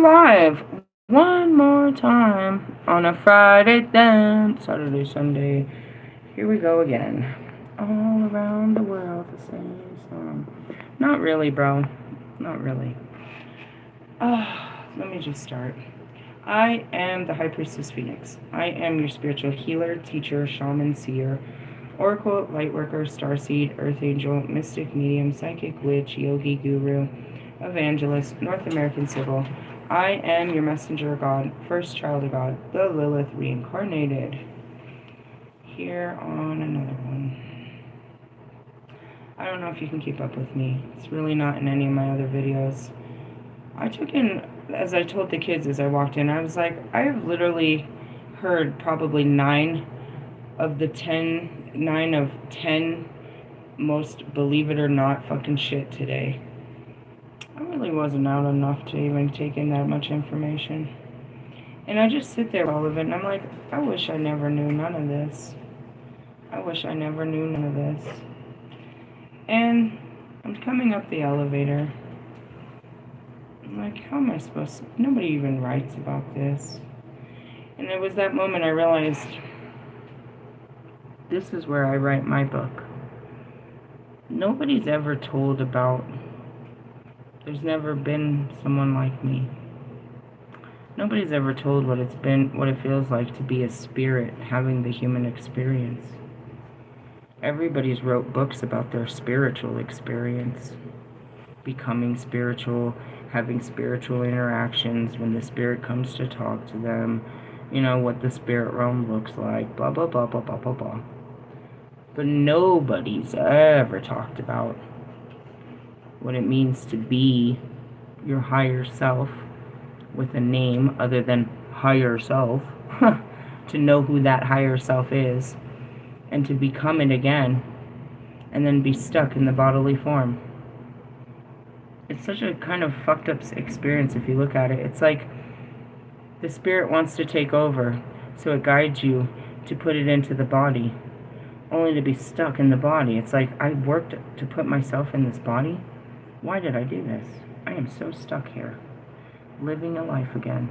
live one more time on a Friday, then Saturday, Sunday. Here we go again. All around the world, the same song. Not really, bro. Not really. Let me just start. I am the High Priestess Phoenix. I am your spiritual healer, teacher, shaman, seer, oracle, lightworker, starseed, earth angel, mystic, medium, psychic, witch, yogi, guru, evangelist, North American civil. I am your messenger of God, first child of God, the Lilith reincarnated. Here on another one. I don't know if you can keep up with me. It's really not in any of my other videos. I took in, as I told the kids as I walked in, I was like, I have literally heard probably 9 of 10 most believe it or not fucking shit today. I really wasn't out enough to even take in that much information. And I just sit there with all of it and I'm like, I wish I never knew none of this. I wish I never knew none of this. And I'm coming up the elevator. I'm like, how am I supposed to? Nobody even writes about this. And it was that moment I realized this is where I write my book. Nobody's ever told about, there's never been someone like me. Nobody's ever told what it's been, what it feels like to be a spirit having the human experience. Everybody's wrote books about their spiritual experience, becoming spiritual, having spiritual interactions when the spirit comes to talk to them, you know, what the spirit realm looks like, blah, blah, blah, blah, blah, blah, blah. But nobody's ever talked about what it means to be your higher self with a name other than higher self, to know who that higher self is, and to become it again, and then be stuck in the bodily form. It's such a kind of fucked up experience if you look at it. It's like the spirit wants to take over, so it guides you to put it into the body, only to be stuck in the body. It's like, I worked to put myself in this body. Why did I do this? I am so stuck here, living a life again.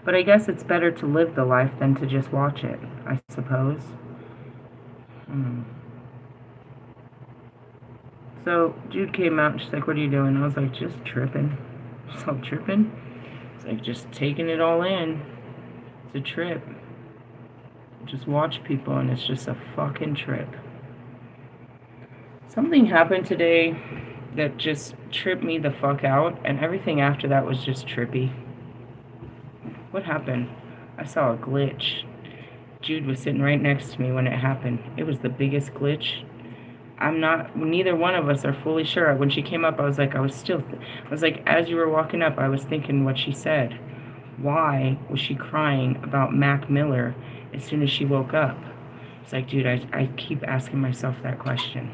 But I guess it's better to live the life than to just watch it, I suppose. So Jude came out and she's like, what are you doing? I was like, just tripping. She's all tripping? It's like, just taking it all in. It's a trip. Just watch people and it's just a fucking trip. Something happened today that just tripped me the fuck out, and everything after that was just trippy. What happened? I saw a glitch. Jude was sitting right next to me when it happened. It was the biggest glitch. Neither one of us are fully sure. When she came up, I was like, as you were walking up, I was thinking what she said. Why was she crying about Mac Miller as soon as she woke up? It's like, dude, I keep asking myself that question.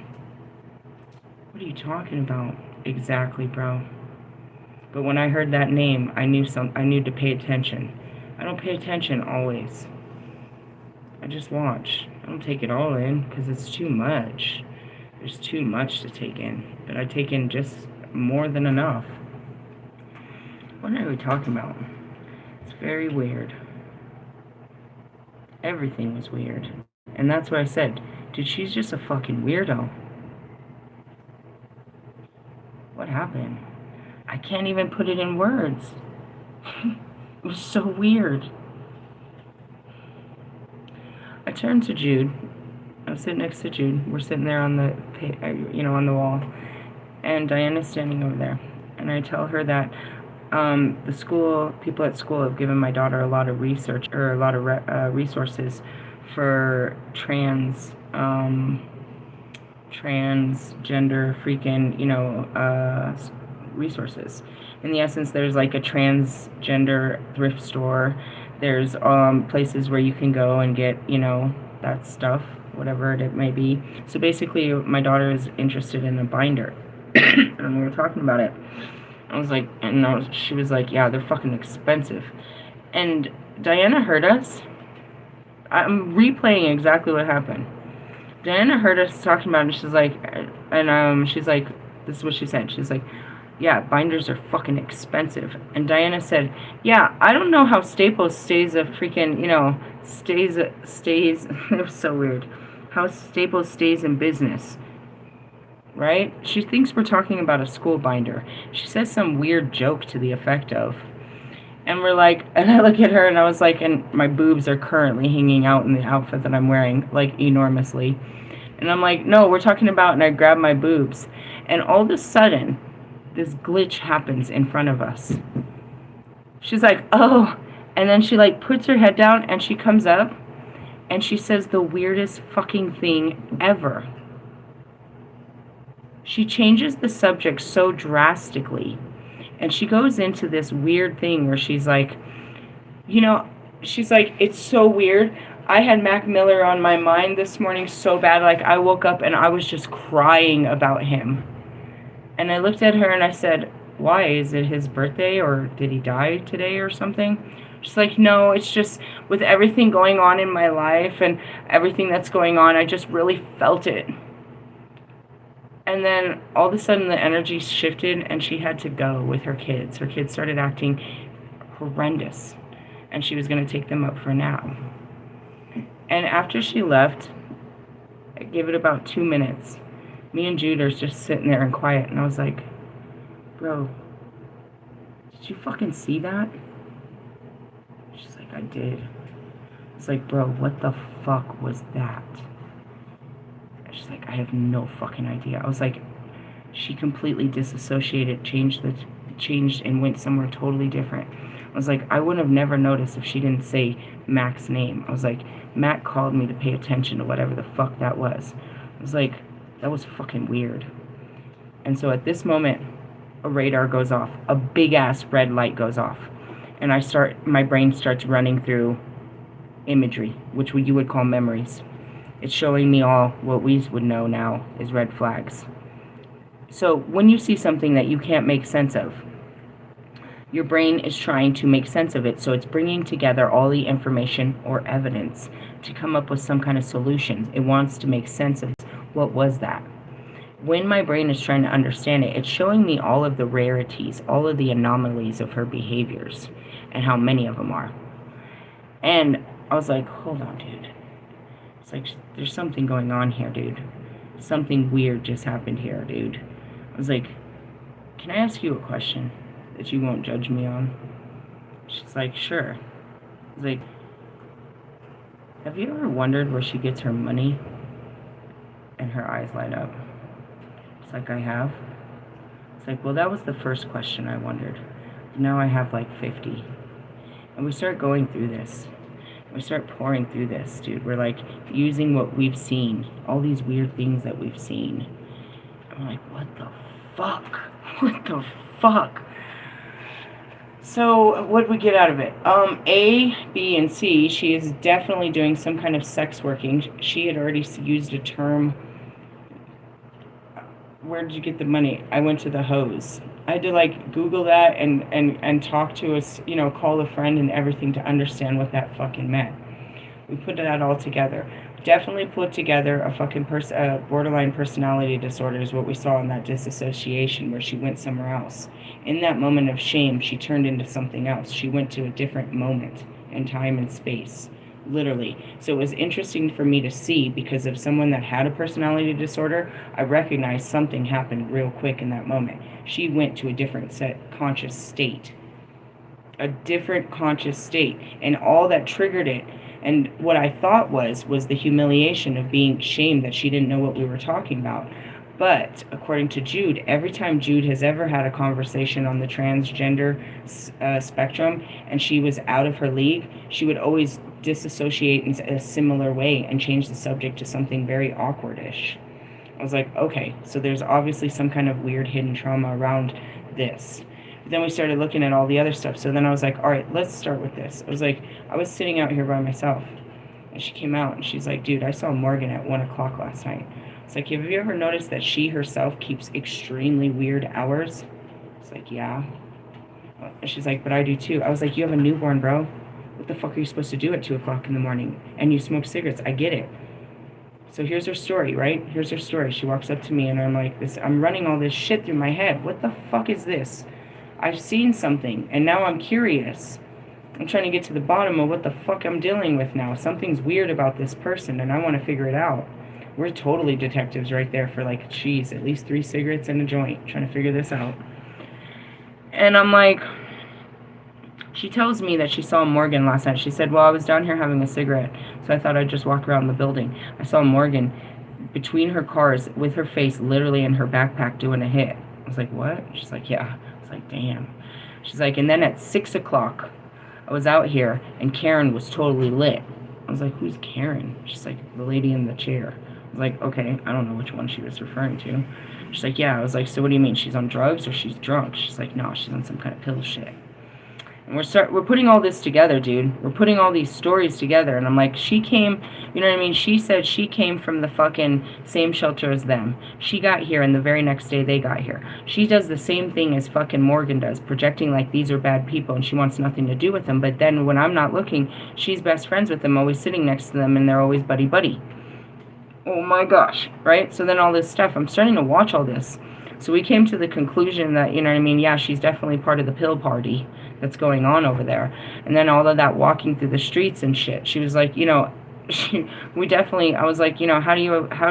What are you talking about? Exactly, bro. But when I heard that name, I knew to pay attention. I don't pay attention always. I just watch. I don't take it all in because it's too much. There's too much to take in. But I take in just more than enough. What are we talking about? It's very weird. Everything was weird. And that's what I said. Dude, she's just a fucking weirdo. What happened? I can't even put it in words. It was so weird. I turned to Jude. I was sitting next to Jude. We're sitting there on the, on the wall, and Diana's standing over there. And I tell her that people at school have given my daughter a lot of research, or a lot of resources for transgender freaking, resources. In the essence, there's like a transgender thrift store. There's places where you can go and get, that stuff, whatever it may be. So basically, my daughter is interested in a binder. And we were talking about it. I was like, she was like, yeah, they're fucking expensive. And Diana heard us. I'm replaying exactly what happened. Diana heard us talking about it, and she's like, this is what she said. She's like, Yeah, binders are fucking expensive. And Diana said, yeah, I don't know how Staples stays a freaking, stays, it was so weird. How Staples stays in business, right? She thinks we're talking about a school binder. She says some weird joke to the effect of, and we're like, and I look at her and I was like, and my boobs are currently hanging out in the outfit that I'm wearing, like, enormously. And I'm like, no, we're talking about, and I grab my boobs. And all of a sudden, this glitch happens in front of us. She's like, oh. And then she, like, puts her head down and she comes up and she says the weirdest fucking thing ever. She changes the subject so drastically. And she goes into this weird thing where she's like, she's like, it's so weird. I had Mac Miller on my mind this morning so bad. Like, I woke up and I was just crying about him. And I looked at her and I said, why? Is it his birthday, or did he die today or something? She's like, no, it's just with everything going on in my life and everything that's going on, I just really felt it. And then all of a sudden the energy shifted and she had to go with her kids. Her kids started acting horrendous and she was going to take them up for a nap. And after she left, I gave it about 2 minutes. Me and Jude are just sitting there and quiet. And I was like, bro, did you fucking see that? She's like, I did. It's like, bro, what the fuck was that? She's like, I have no fucking idea. I was like, she completely disassociated, changed and went somewhere totally different. I was like, I would have never noticed if she didn't say Mac's name. I was like, Mac called me to pay attention to whatever the fuck that was. I was like, that was fucking weird. And so at this moment, a radar goes off. A big ass red light goes off. And my brain starts running through imagery, which you would call memories. It's showing me all what we would know now is red flags. So when you see something that you can't make sense of, your brain is trying to make sense of it. So it's bringing together all the information or evidence to come up with some kind of solution. It wants to make sense of what was that. When my brain is trying to understand it, it's showing me all of the rarities, all of the anomalies of her behaviors and how many of them are. And I was like, hold on, dude. It's like, there's something going on here, dude. Something weird just happened here, dude. I was like, can I ask you a question that you won't judge me on? She's like, sure. I was like, have you ever wondered where she gets her money? And her eyes light up. It's like, I have. It's like, well, that was the first question I wondered. Now I have like 50. And we start going through this. We start pouring through this, dude. We're like using what we've seen, all these weird things that we've seen. I'm like, what the fuck? What the fuck? So what did we get out of it? A, B, and C, she is definitely doing some kind of sex working. She had already used a term. Where did you get the money? I went to the hose. I had to like Google that and talk to us, call a friend and everything to understand what that fucking meant. We put that all together. Definitely put together a fucking borderline personality disorder is what we saw in that disassociation where she went somewhere else. In that moment of shame, she turned into something else. She went to a different moment in time and space. Literally. So it was interesting for me to see because of someone that had a personality disorder, I recognized something happened real quick in that moment. She went to a different conscious state. A different conscious state. And all that triggered it, and what I thought was the humiliation of being shamed that she didn't know what we were talking about. But according to Jude, every time Jude has ever had a conversation on the transgender spectrum and she was out of her league, she would always disassociate in a similar way and change the subject to something very awkwardish. I was like, okay, so there's obviously some kind of weird hidden trauma around this. But then we started looking at all the other stuff. So then I was like, all right, let's start with this. I was like, I was sitting out here by myself and she came out and she's like, dude, I saw Morgan at 1 o'clock last night. It's like, have you ever noticed that she herself keeps extremely weird hours? It's like, yeah. And she's like, but I do too. I was like, you have a newborn, bro. What the fuck are you supposed to do at 2 o'clock in the morning? And you smoke cigarettes. I get it. So here's her story, right? Here's her story. She walks up to me and I'm like, I'm running all this shit through my head. What the fuck is this? I've seen something and now I'm curious. I'm trying to get to the bottom of what the fuck I'm dealing with now. Something's weird about this person and I want to figure it out. We're totally detectives right there for like, geez, at least 3 cigarettes and a joint, trying to figure this out. And I'm like, she tells me that she saw Morgan last night. She said, well, I was down here having a cigarette, so I thought I'd just walk around the building. I saw Morgan between her cars with her face literally in her backpack doing a hit. I was like, what? She's like, yeah. I was like, damn. She's like, and then at 6 o'clock, I was out here, and Karen was totally lit. I was like, who's Karen? She's like, the lady in the chair. I was like, okay, I don't know which one she was referring to. She's like, yeah. I was like, so what do you mean? She's on drugs or she's drunk? She's like, no, she's on some kind of pill shit. And we're putting all this together, dude. We're putting all these stories together. And I'm like, she came, you know what I mean? She said she came from the fucking same shelter as them. She got here, and the very next day they got here. She does the same thing as fucking Morgan does, projecting like these are bad people and she wants nothing to do with them. But then when I'm not looking, she's best friends with them, always sitting next to them, and they're always buddy-buddy. Oh my gosh, right? So then all this stuff, I'm starting to watch all this. So we came to the conclusion that, you know what I mean, yeah, she's definitely part of the pill party that's going on over there. And then all of that walking through the streets and shit. She was like, you know, I was like, you know, how do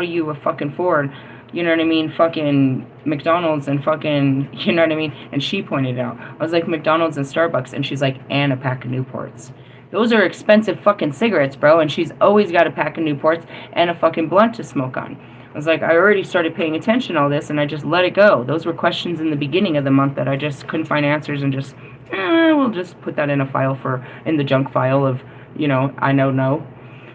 you fucking afford, you know what I mean, fucking McDonald's and fucking, you know what I mean? And she pointed it out. I was like, McDonald's and Starbucks. And she's like, and a pack of Newports. Those are expensive fucking cigarettes, bro. And she's always got a pack of Newports and a fucking blunt to smoke on. I was like, I already started paying attention to all this, and I just let it go. Those were questions in the beginning of the month that I just couldn't find answers, and just, we'll just put that in a file in the junk file of, you know, I know.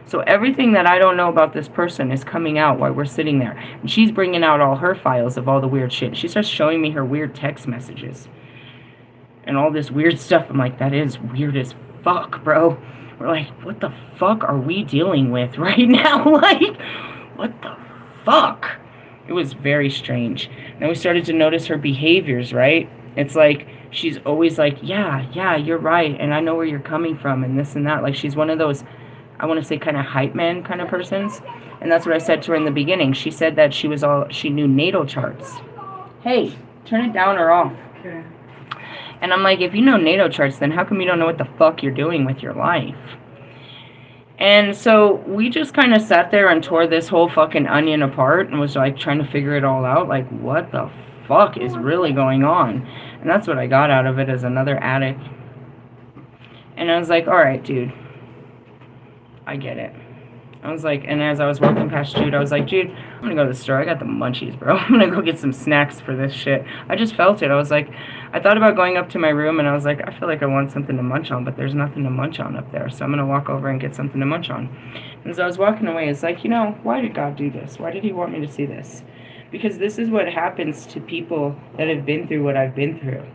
So everything that I don't know about this person is coming out while we're sitting there. And she's bringing out all her files of all the weird shit. She starts showing me her weird text messages and all this weird stuff. I'm like, that is weird as fuck, bro. We're like, what the fuck are we dealing with right now? Like, what the fuck? It was very strange. Then we started to notice her behaviors, right? It's like she's always like, yeah, you're right, and I know where you're coming from, and this and that. Like, she's one of those, I want to say, kind of hype man kind of persons. And that's what I said to her in the beginning. She said that she knew natal charts. Hey, turn it down or off. Okay. And I'm like, if you know natal charts, then how come you don't know what the fuck you're doing with your life? And so we just kind of sat there and tore this whole fucking onion apart and was like trying to figure it all out. Like, what the fuck is really going on? And that's what I got out of it, as another addict. And I was like, all right, dude, I get it. I was like, and as I was walking past Jude, I was like, Jude, I'm gonna go to the store. I got the munchies, bro. I'm gonna go get some snacks for this shit. I just felt it. I was like, I thought about going up to my room, and I was like, I feel like I want something to munch on, but there's nothing to munch on up there. So I'm gonna walk over and get something to munch on. And as I was walking away, it's like, you know, why did God do this? Why did he want me to see this? Because this is what happens to people that have been through what I've been through.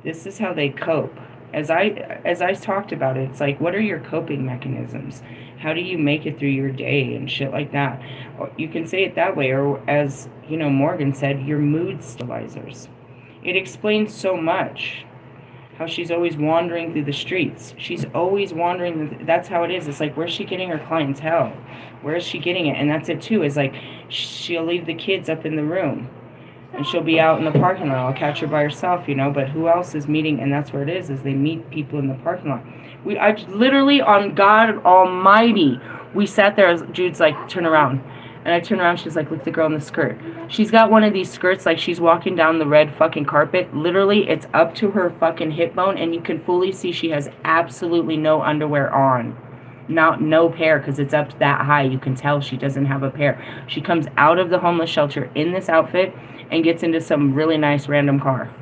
This is how they cope. As I talked about it, it's like, what are your coping mechanisms? How do you make it through your day and shit like that? Or you can say it that way, or as, you know, Morgan said, your mood stabilizers. It explains so much. How she's always wandering through the streets. She's always wandering. That's how it is. It's like, where's she getting her clientele? Where is she getting it? And that's it too. Is like, she'll leave the kids up in the room. And she'll be out in the parking lot. I'll catch her by herself, you know. But who else is meeting? And that's where it is they meet people in the parking lot. I literally, on God Almighty, we sat there. Jude's like, turn around. And I turn around, she's like, look at the girl in the skirt. She's got one of these skirts, like she's walking down the red fucking carpet. Literally, it's up to her fucking hip bone, and you can fully see she has absolutely no underwear on. No pair, because it's up that high. You can tell she doesn't have a pair. She comes out of the homeless shelter in this outfit and gets into some really nice random car.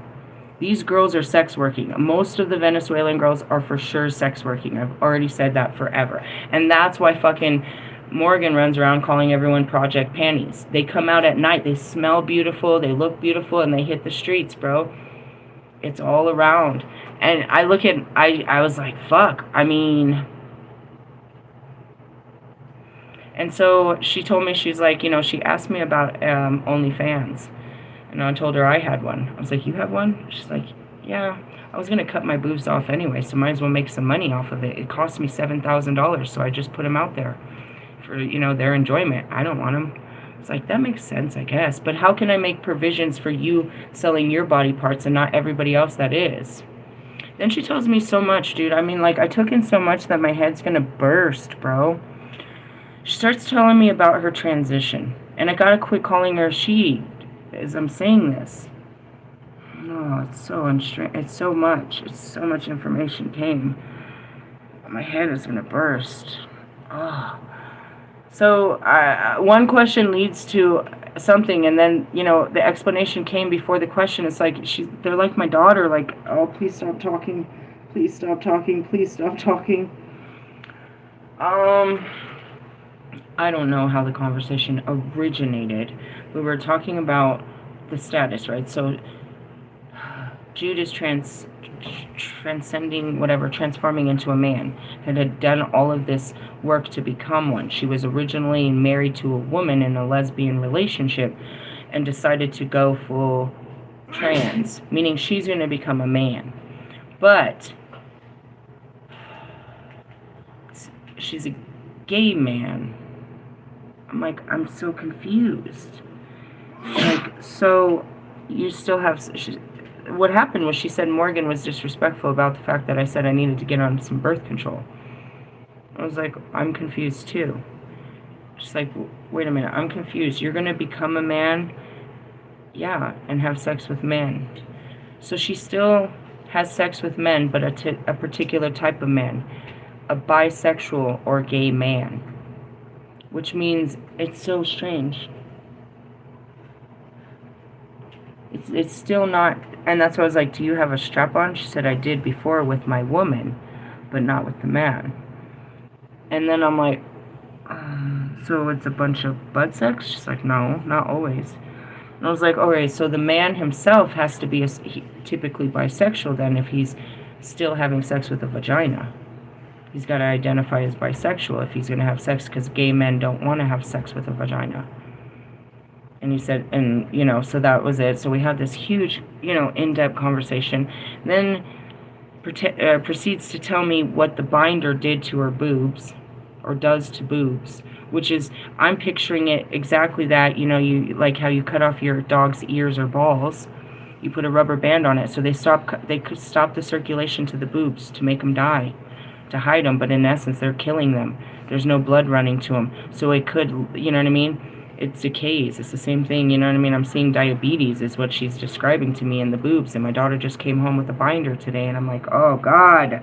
These girls are sex working. Most of the Venezuelan girls are for sure sex working. I've already said that forever. And that's why fucking Morgan runs around calling everyone Project Panties. They come out at night. They smell beautiful. They look beautiful. And they hit the streets, bro. It's all around. And I look at, I was like, fuck. I mean. And so she told me, she's like, you know, she asked me about OnlyFans. And I told her I had one. I was like, you have one? She's like, yeah. I was going to cut my boobs off anyway, so might as well make some money off of it. It cost me $7,000, so I just put them out there. for, you know, their enjoyment. I don't want them. It's like, that makes sense, I guess. But how can I make provisions for you selling your body parts and not everybody else that is? Then she tells me so much, dude. I mean, like, I took in so much that my head's gonna burst, bro. She starts telling me about her transition. And I gotta quit calling her she as I'm saying this. No, it's so it's so much. It's so much information came. My head is gonna burst. Oh. So one question leads to something, and then, you know, the explanation came before the question. It's like they're like my daughter, like, oh, please stop talking, please stop talking, please stop talking. I don't know how the conversation originated. We were talking about the status, right? So Jude is transcending, whatever, transforming into a man, and had done all of this work to become one. She was originally married to a woman in a lesbian relationship and decided to go full trans, meaning she's going to become a man. But she's a gay man. I'm like, I'm so confused. Like, so you still have... What happened was she said Morgan was disrespectful about the fact that I said I needed to get on some birth control. I was like, I'm confused too. She's like, wait a minute, I'm confused. You're going to become a man? Yeah, and have sex with men. So she still has sex with men, but a particular type of man. A bisexual or gay man. Which means it's so strange. It's still not, and that's why I was like, do you have a strap on? She said, I did before with my woman, but not with the man. And then I'm like, so it's a bunch of butt sex? She's like, no, not always. And I was like, okay, so the man himself has to be typically bisexual then if he's still having sex with a vagina. He's got to identify as bisexual if he's going to have sex, because gay men don't want to have sex with a vagina. And he said, and, you know, so that was it. So we had this huge, you know, in-depth conversation. Then proceeds to tell me what the binder did to her boobs, or does to boobs, which is, I'm picturing it exactly that, you know, you like how you cut off your dog's ears or balls. You put a rubber band on it, so they could stop the circulation to the boobs to make them die, to hide them, but in essence, they're killing them. There's no blood running to them. So it could, you know what I mean? It decays. It's the same thing, you know what I mean? I'm seeing diabetes is what she's describing to me in the boobs. And my daughter just came home with a binder today, and I'm like, oh, God.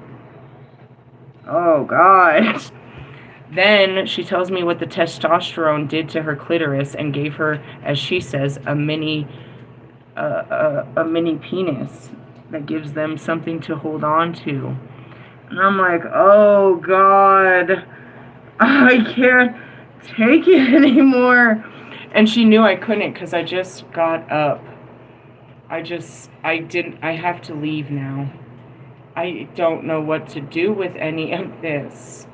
Oh, God. Then she tells me what the testosterone did to her clitoris and gave her, as she says, a mini penis that gives them something to hold on to. And I'm like, oh, God. I can't take it anymore. And she knew I couldn't, because I just got up. I have to leave now. I don't know what to do with any of this.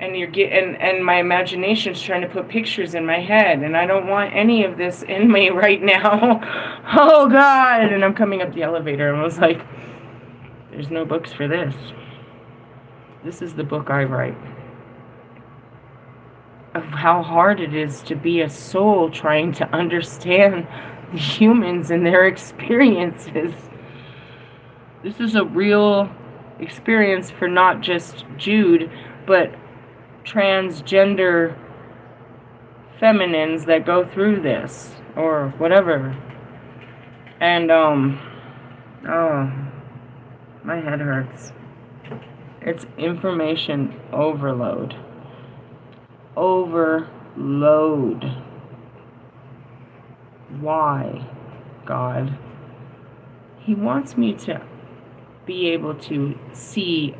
And and my imagination's trying to put pictures in my head, and I don't want any of this in me right now. Oh, God. And I'm coming up the elevator, and I was like, there's no books for this. This is the book I write. Of how hard it is to be a soul trying to understand the humans and their experiences. This is a real experience for not just Jude, but transgender feminines that go through this, or whatever. And, oh, my head hurts. It's information overload. Overload. Why, God? He wants me to be able to see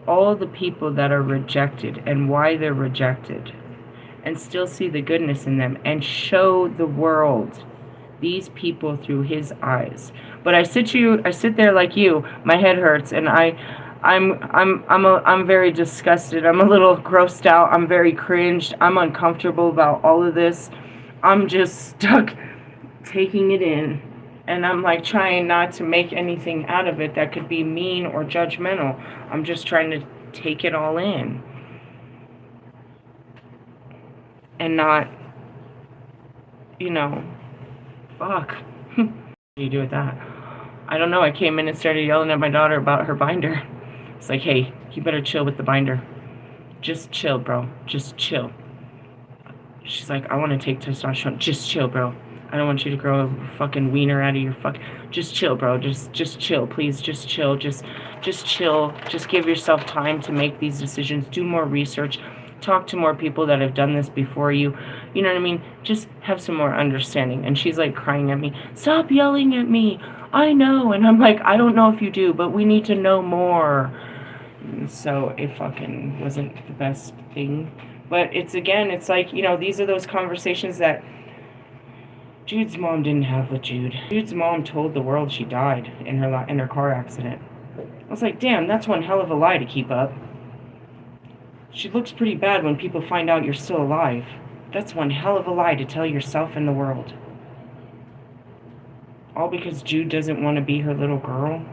all the people that are rejected and why they're rejected, and still see the goodness in them, and show the world these people through his eyes. But I sit there like you. My head hurts, and I'm very disgusted. I'm a little grossed out. I'm very cringed. I'm uncomfortable about all of this. I'm just stuck taking it in. And I'm like trying not to make anything out of it that could be mean or judgmental. I'm just trying to take it all in. and not, you know, fuck. What do you do with that? I don't know. I came in and started yelling at my daughter about her binder. It's like, hey, you better chill with the binder. Just chill, bro. Just chill. She's like, I want to take testosterone. Just chill, bro. I don't want you to grow a fucking wiener out of your fuck. Just chill, bro. Just chill, please. Just chill. Just chill. Just give yourself time to make these decisions. Do more research. Talk to more people that have done this before you. You know what I mean? Just have some more understanding. And she's like crying at me. Stop yelling at me. I know. And I'm like, I don't know if you do, but we need to know more. And so it fucking wasn't the best thing. But it's, again, it's like, you know, these are those conversations that Jude's mom didn't have with Jude. Jude's mom told the world she died in her car accident. I was like, damn, that's one hell of a lie to keep up. She looks pretty bad when people find out you're still alive. That's one hell of a lie to tell yourself and the world. All because Jude doesn't want to be her little girl?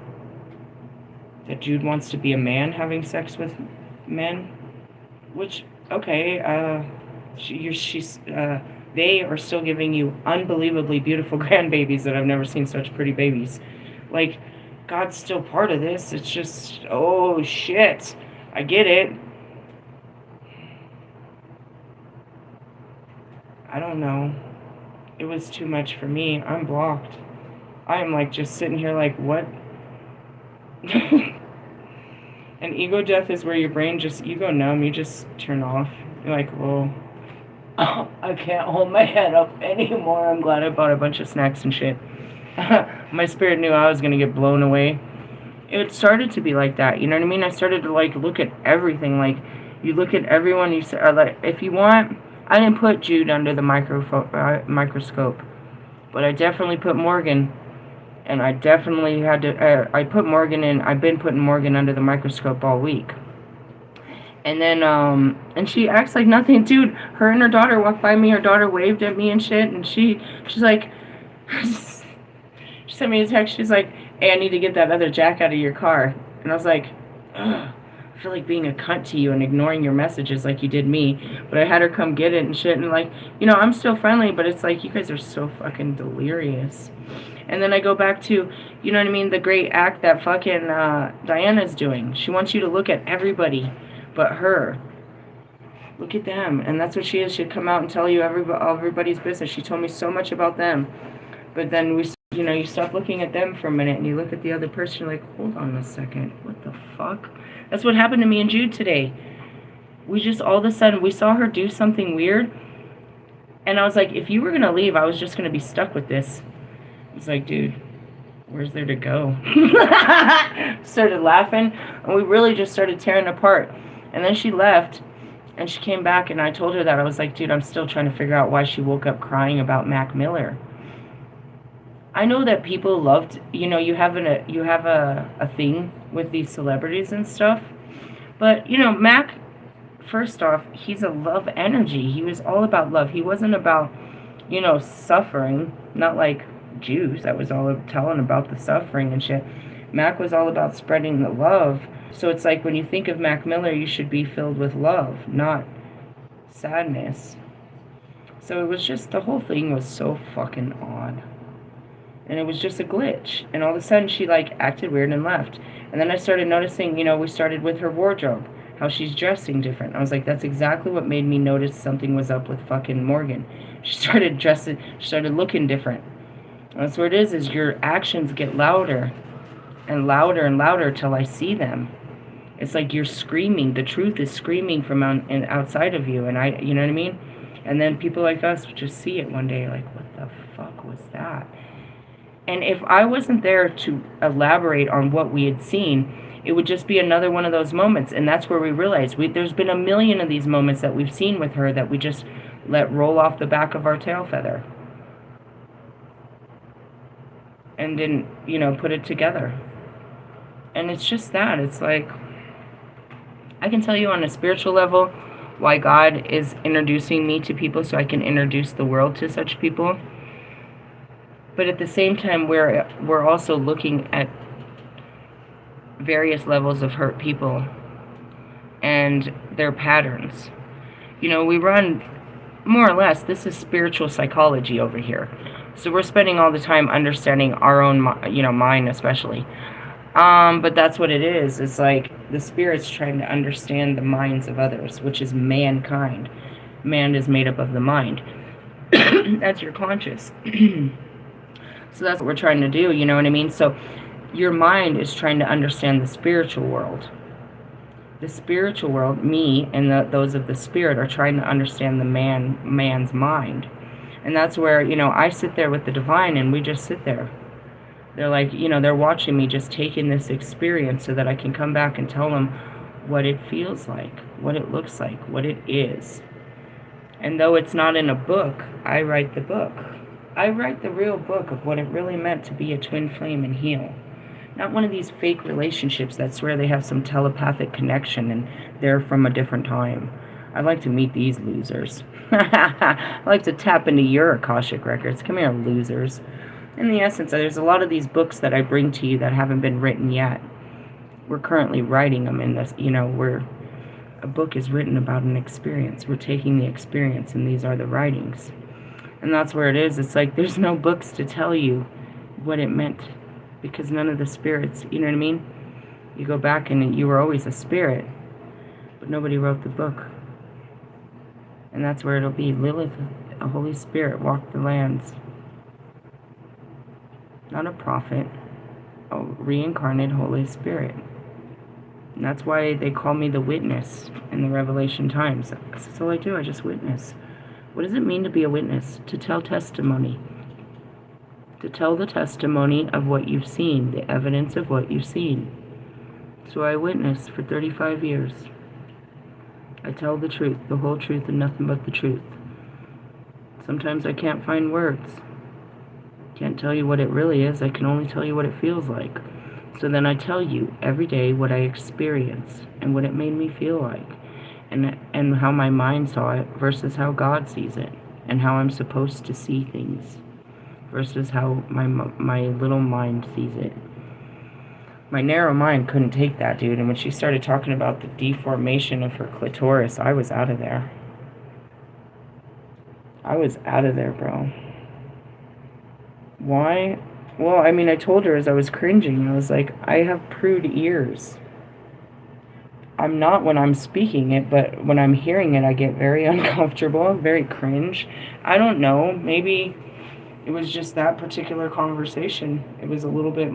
That Jude wants to be a man having sex with men? Which, okay, they are still giving you unbelievably beautiful grandbabies that I've never seen such pretty babies. Like, God's still part of this. It's just, oh shit. I get it. I don't know. It was too much for me. I'm blocked. I am like just sitting here like, what? And ego death is where your brain just, you go numb, you just turn off. You're like, well, I can't hold my head up anymore. I'm glad I bought a bunch of snacks and shit. My spirit knew I was going to get blown away. It started to be like that, you know what I mean? I started to like look at everything. Like, you look at everyone, you say, like, if you want, I didn't put Jude under the microscope, but I definitely put Morgan. And I definitely had to, I put Morgan in, I've been putting Morgan under the microscope all week. And then, and she acts like nothing. Dude, her and her daughter walked by me, her daughter waved at me and shit, and she's like, she sent me a text, she's like, hey, I need to get that other jack out of your car. And I was like, ugh, I feel like being a cunt to you and ignoring your messages like you did me. But I had her come get it and shit, and like, you know, I'm still friendly, but it's like, you guys are so fucking delirious. And then I go back to, you know what I mean, the great act that fucking Diana's doing. She wants you to look at everybody but her. Look at them. And that's what she is. She'd come out and tell you everybody's business. She told me so much about them. But then you know, you stop looking at them for a minute and you look at the other person, you're like, hold on a second. What the fuck? That's what happened to me and Jude today. We just, all of a sudden, we saw her do something weird. And I was like, if you were going to leave, I was just going to be stuck with this. It's like, dude, where's there to go? Started laughing, and we really just started tearing apart. And then she left, and she came back, and I told her that. I was like, dude, I'm still trying to figure out why she woke up crying about Mac Miller. I know that people loved, you know, you have a thing with these celebrities and stuff. But, you know, Mac, first off, he's a love energy. He was all about love. He wasn't about, you know, suffering, not like Jews that was all telling about the suffering and shit. Mac was all about spreading the love. So it's like when you think of Mac Miller, you should be filled with love, not sadness. So it was just, the whole thing was so fucking odd. And it was just a glitch. And all of a sudden she like acted weird and left. And then I started noticing, you know, we started with her wardrobe, how she's dressing different. I was like, that's exactly what made me notice something was up with fucking Morgan. She started dressing, she started looking different. That's what it is your actions get louder and louder and louder till I see them. It's like you're screaming. The truth is screaming from outside of you. And you know what I mean? And then people like us just see it one day like, what the fuck was that? And if I wasn't there to elaborate on what we had seen, it would just be another one of those moments. And that's where we realized there's been a million of these moments that we've seen with her that we just let roll off the back of our tail feather. And didn't, you know, put it together. And it's just that. It's like, I can tell you on a spiritual level why God is introducing me to people so I can introduce the world to such people. But at the same time, we're also looking at various levels of hurt people and their patterns. You know, we run more or less, this is spiritual psychology over here. So we're spending all the time understanding our own, mind especially. But that's what it is. It's like the spirit's trying to understand the minds of others, which is mankind. Man is made up of the mind. That's your conscious. So that's what we're trying to do, you know what I mean? So your mind is trying to understand the spiritual world. The spiritual world, me and those of the spirit, are trying to understand the man's mind. And that's where, I sit there with the divine and we just sit there. They're like, they're watching me just taking this experience so that I can come back and tell them what it feels like, what it looks like, what it is. And though it's not in a book, I write the book. I write the real book of what it really meant to be a twin flame and heal. Not one of these fake relationships that swear they have some telepathic connection and they're from a different time. I'd like to meet these losers. I like to tap into your Akashic records. Come here, losers. In the essence, there's a lot of these books that I bring to you that haven't been written yet. We're currently writing them in this, where a book is written about an experience. We're taking the experience and these are the writings. And that's where it is. It's like there's no books to tell you what it meant because none of the spirits, you know what I mean? You go back and you were always a spirit, but nobody wrote the book. And that's where it'll be. Lilith, a Holy Spirit, walked the lands. Not a prophet, a reincarnated Holy Spirit. And that's why they call me the witness in the Revelation times. Because that's all I do, I just witness. What does it mean to be a witness? To tell testimony. To tell the testimony of what you've seen, the evidence of what you've seen. So I witnessed for 35 years. I tell the truth, the whole truth, and nothing but the truth. Sometimes I can't find words. Can't tell you what it really is. I can only tell you what it feels like. So then I tell you every day what I experienced and what it made me feel like. And how my mind saw it versus how God sees it. And how I'm supposed to see things versus how my little mind sees it. My narrow mind couldn't take that, dude. And when she started talking about the deformation of her clitoris, I was out of there. I was out of there, bro. Why? Well, I mean, I told her as I was cringing, I was like, I have prude ears. I'm not when I'm speaking it, but when I'm hearing it, I get very uncomfortable, very cringe. I don't know. Maybe it was just that particular conversation. It was a little bit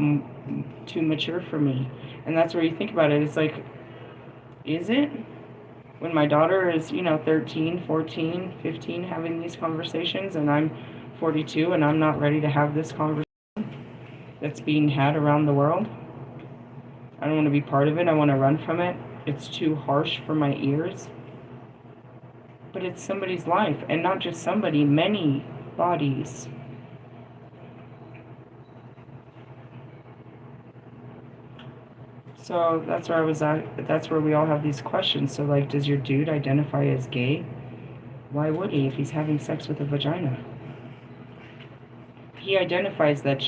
too mature for me. And that's where you think about it. It's like, is it? When my daughter is, 13, 14, 15, having these conversations, and I'm 42, and I'm not ready to have this conversation that's being had around the world. I don't want to be part of it. I want to run from it. It's too harsh for my ears. But it's somebody's life, and not just somebody, many bodies. So that's where I was at. That's where we all have these questions. So, like, does your dude identify as gay? Why would he if he's having sex with a vagina? He identifies that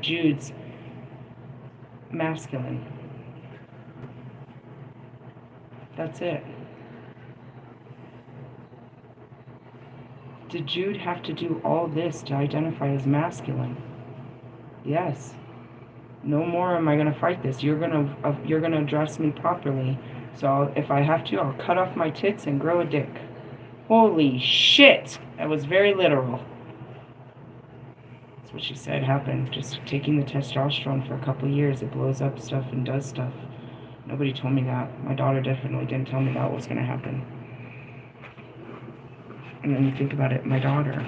Jude's masculine. That's it. Did Jude have to do all this to identify as masculine? Yes. No more am I going to fight this. You're going to address me properly. So if I have to, I'll cut off my tits and grow a dick. Holy shit! That was very literal. That's what she said happened. Just taking the testosterone for a couple of years. It blows up stuff and does stuff. Nobody told me that. My daughter definitely didn't tell me that was going to happen. And then you think about it, my daughter.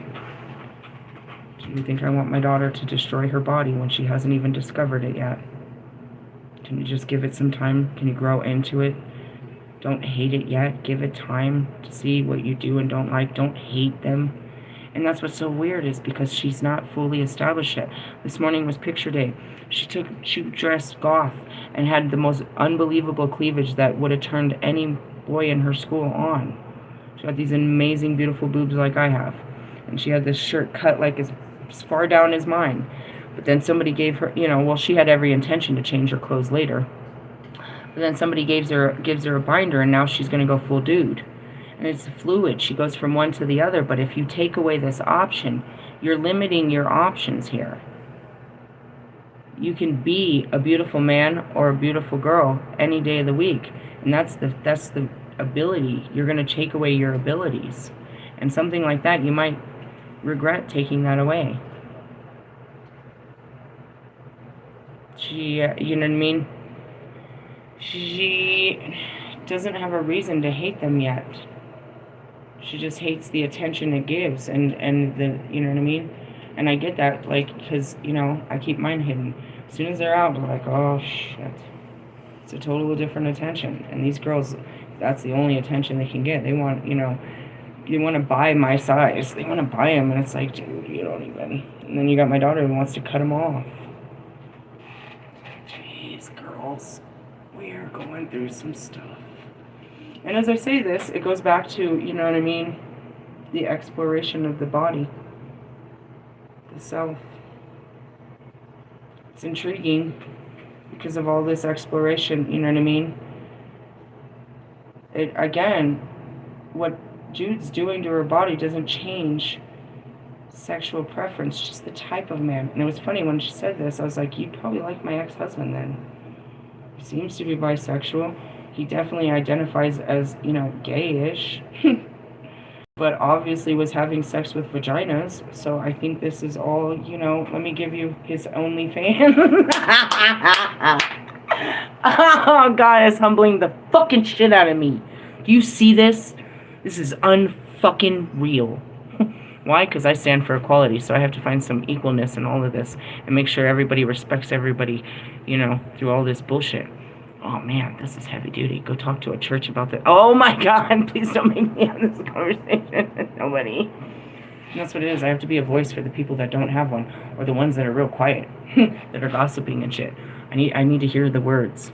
Do you think I want my daughter to destroy her body when she hasn't even discovered it yet? Can you just give it some time? Can you grow into it? Don't hate it yet. Give it time to see what you do and don't like. Don't hate them. And that's what's so weird is because she's not fully established yet. This morning was picture day. She dressed goth and had the most unbelievable cleavage that would have turned any boy in her school on. She had these amazing, beautiful boobs like I have. And she had this shirt cut like as far down as mine. But then somebody gave her, she had every intention to change her clothes later. But then somebody gives her a binder, and now she's going to go full dude. And it's fluid. She goes from one to the other. But if you take away this option, you're limiting your options here. You can be a beautiful man or a beautiful girl any day of the week. And that's the ability. You're going to take away your abilities. And something like that, you might regret taking that away. She, you know what I mean? She doesn't have a reason to hate them yet. She just hates the attention it gives, and the, you know what I mean? And I get that, like, because, you know, I keep mine hidden. As soon as they're out, they're like, oh, shit. It's a totally different attention. And these girls, that's the only attention they can get. They want, you know, they want to buy my size. They want to buy them, and it's like, dude, you don't even. And then you got my daughter who wants to cut them off. Jeez, girls, we are going through some stuff. And as I say this, it goes back to, you know what I mean, the exploration of the body, the self. It's intriguing because of all this exploration, you know what I mean? It, again, what Jude's doing to her body doesn't change sexual preference, just the type of man. And it was funny when she said this, I was like, you probably like my ex-husband then. He seems to be bisexual. He definitely identifies as, you know, gay-ish. But obviously was having sex with vaginas. So I think this is all, you know, let me give you his OnlyFans. Oh, God, it's humbling the fucking shit out of me. Do you see this? This is unfucking real. Why? Because I stand for equality, so I have to find some equalness in all of this and make sure everybody respects everybody, you know, through all this bullshit. Oh, man, this is heavy duty. Go talk to a church about that. Oh, my God, please don't make me have this conversation with nobody. And that's what it is. I have to be a voice for the people that don't have one, or the ones that are real quiet, that are gossiping and shit. I need to hear the words.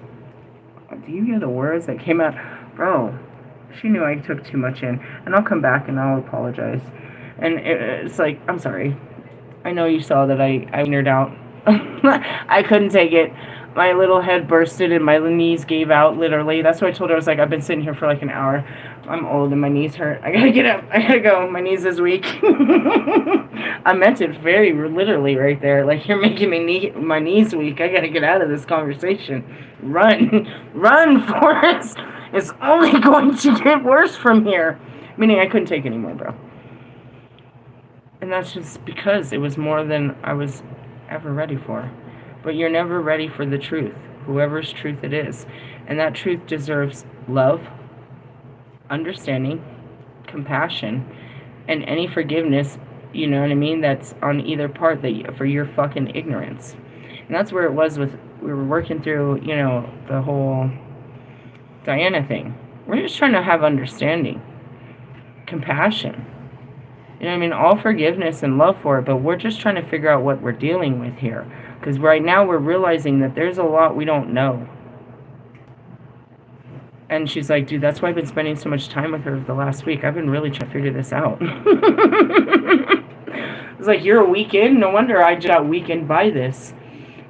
Do you hear the words that came out? Bro, she knew I took too much in. And I'll come back and I'll apologize. And it's like, I'm sorry. I know you saw that I nerd out. I couldn't take it. My little head bursted and my knees gave out, literally. That's why I told her, I was like, I've been sitting here for like an hour. I'm old and my knees hurt. I gotta get up. I gotta go. My knees is weak. I meant it very literally right there. Like, you're making my knees weak. I gotta get out of this conversation. Run. Run, Forrest. It's only going to get worse from here. Meaning I couldn't take anymore, bro. And that's just because it was more than I was ever ready for. But you're never ready for the truth, whoever's truth it is. And that truth deserves love, understanding, compassion, and any forgiveness, you know what I mean, that's on either part for your fucking ignorance. And that's where it was with, we were working through, you know, the whole Diana thing. We're just trying to have understanding, compassion. You know what I mean? All forgiveness and love for it, but we're just trying to figure out what we're dealing with here. Because right now we're realizing that there's a lot we don't know. And she's like, dude, that's why I've been spending so much time with her the last week. I've been really trying to figure this out. It's like, you're a week in? No wonder I just got weakened by this.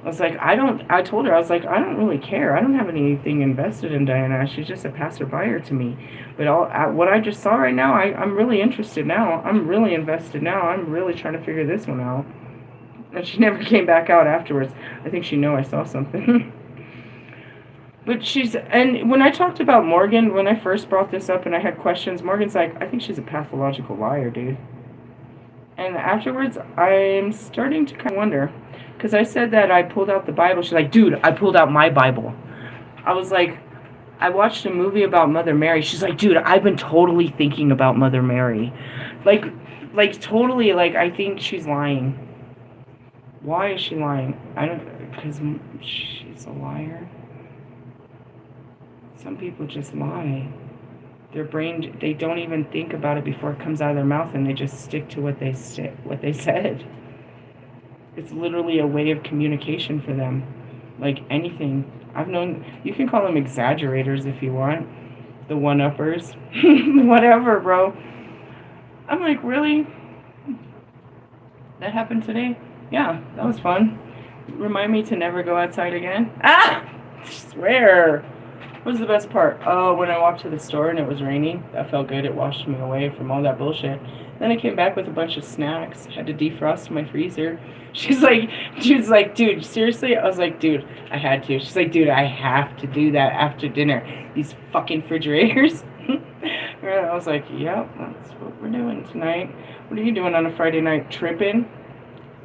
I was like, I told her, I was like, I don't really care. I don't have anything invested in Diana. She's just a passerby to me. But what I just saw right now, I'm really interested now. I'm really invested now. I'm really trying to figure this one out. And she never came back out afterwards. I think she knew I saw something. But and when I talked about Morgan, when I first brought this up and I had questions, Morgan's like, I think she's a pathological liar, dude. And afterwards, I'm starting to kind of wonder. Because I said that I pulled out the Bible. She's like, dude, I pulled out my Bible. I was like, I watched a movie about Mother Mary. She's like, dude, I've been totally thinking about Mother Mary. Like totally, like, I think she's lying. Why is she lying? I don't, because she's a liar. Some people just lie. Their brain, they don't even think about it before it comes out of their mouth, and they just stick to what they said. It's literally a way of communication for them. Like anything. I've known, you can call them exaggerators if you want. The one-uppers. Whatever, bro. I'm like, really? That happened today? Yeah, that was fun. Remind me to never go outside again. Ah! I swear. What was the best part? Oh, when I walked to the store and it was raining. That felt good. It washed me away from all that bullshit. Then I came back with a bunch of snacks. Had to defrost my freezer. She was like, dude, seriously? I was like, dude, I had to. She's like, dude, I have to do that after dinner. These fucking refrigerators. I was like, yep, that's what we're doing tonight. What are you doing on a Friday night? Tripping?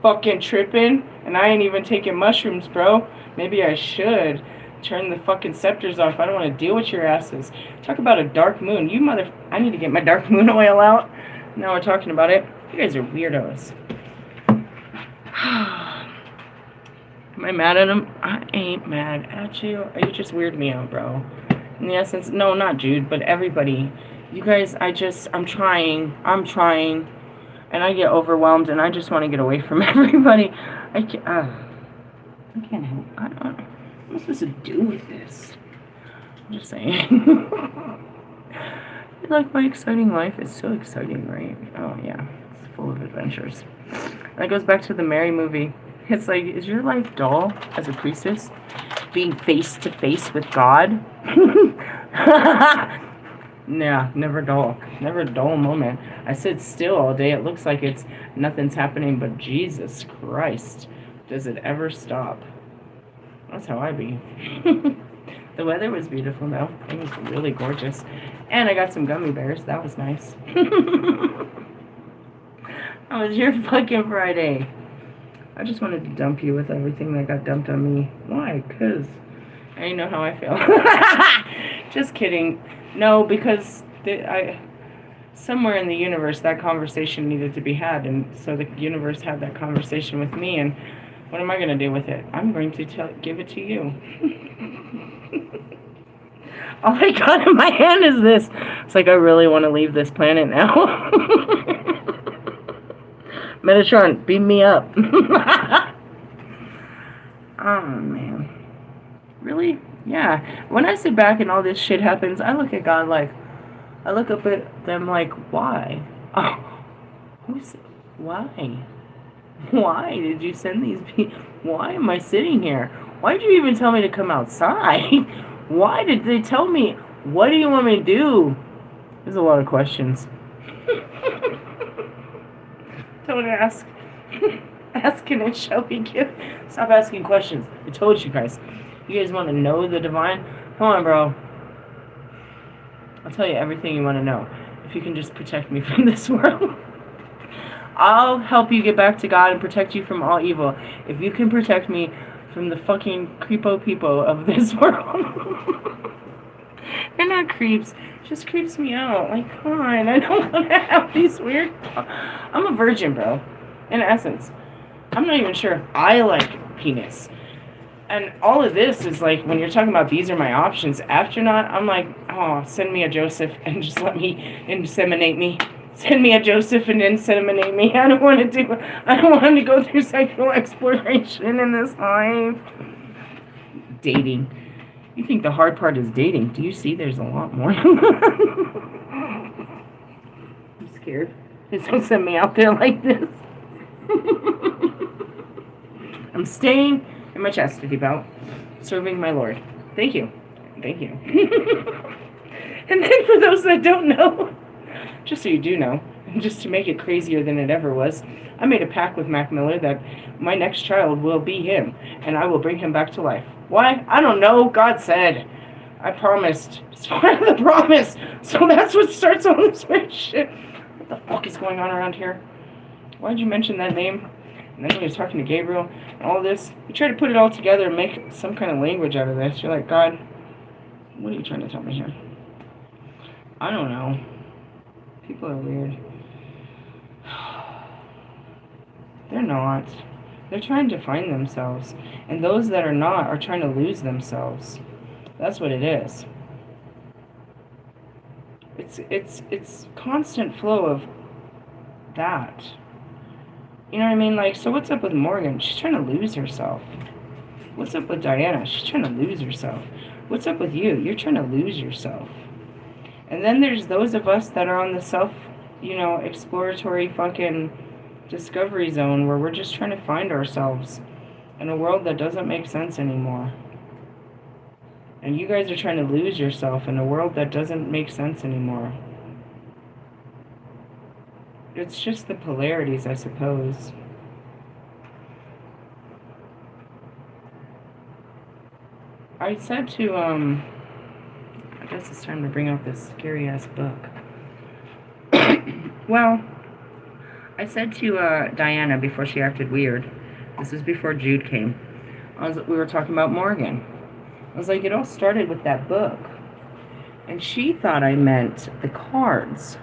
Fucking tripping? And I ain't even taking mushrooms, bro. Maybe I should. Turn the fucking scepters off. I don't want to deal with your asses. Talk about a dark moon. You mother... I need to get my dark moon oil out. Now we're talking about it. You guys are weirdos. Am I mad at him? I ain't mad at you. You just weird me out, bro. In the essence, no, not Jude, but everybody. You guys, I'm trying, and I get overwhelmed, and I just want to get away from everybody. I can't help. I don't know. What am I supposed to do with this? I'm just saying. You like my exciting life? It's so exciting, right? Oh, yeah. It's full of adventures. That goes back to the Mary movie. It's like, is your life dull as a priestess? Being face to face with God? Nah, never dull. Never a dull moment. I sit still all day. It looks like nothing's happening, but Jesus Christ. Does it ever stop? That's how I be. The weather was beautiful, though. It was really gorgeous. And I got some gummy bears. That was nice. How was your fucking Friday? I just wanted to dump you with everything that got dumped on me. Why? Because I know how I feel. Just kidding. No, because somewhere in the universe that conversation needed to be had. And so the universe had that conversation with me. And what am I going to do with it? I'm going to give it to you. All I got in my hand is this. It's like I really want to leave this planet now. Metatron, beam me up. Oh, man. Really? Yeah. When I sit back and all this shit happens, I look at God like, I look up at them like, why? Oh, why? Why did you send these people? Why am I sitting here? Why did you even tell me to come outside? Why did they tell me? What do you want me to do? There's a lot of questions. Don't ask. Ask and it shall be given. Stop asking questions. I told you guys. You guys want to know the divine? Come on, bro. I'll tell you everything you want to know. If you can just protect me from this world. I'll help you get back to God and protect you from all evil. If you can protect me from the fucking creepo people of this world. They're not creeps. It just creeps me out. Like, come on. I don't want to have these weird... I'm a virgin, bro. In essence. I'm not even sure if I like penis. And all of this is like, when you're talking about these are my options, astronaut, I'm like, oh, send me a Joseph and just let me inseminate me. Send me a Joseph and inseminate me. I don't want to go through sexual exploration in this life. Dating. You think the hard part is dating. Do you see there's a lot more? I'm scared. Just don't send me out there like this. I'm staying in my chastity belt, serving my Lord. Thank you. Thank you. And then for those that don't know, just so you do know, and just to make it crazier than it ever was, I made a pact with Mac Miller that my next child will be him, and I will bring him back to life. Why? I don't know. God said. I promised. It's part of the promise. So that's what starts all this weird shit. What the fuck is going on around here? Why did you mention that name? And then when you're talking to Gabriel and all this, you try to put it all together and make some kind of language out of this. You're like, God, what are you trying to tell me here? I don't know. People are weird. They're not. They're trying to find themselves. And those that are not are trying to lose themselves. That's what it is. It's constant flow of that. You know what I mean? Like, so what's up with Morgan? She's trying to lose herself. What's up with Diana? She's trying to lose herself. What's up with you? You're trying to lose yourself. And then there's those of us that are on the self, exploratory fucking discovery zone where we're just trying to find ourselves in a world that doesn't make sense anymore. And you guys are trying to lose yourself in a world that doesn't make sense anymore. It's just the polarities, I suppose. I said to, I guess it's time to bring out this scary-ass book. Well, I said to Diana before she acted weird, this was before Jude came, we were talking about Morgan. I was like, it all started with that book. And she thought I meant the cards.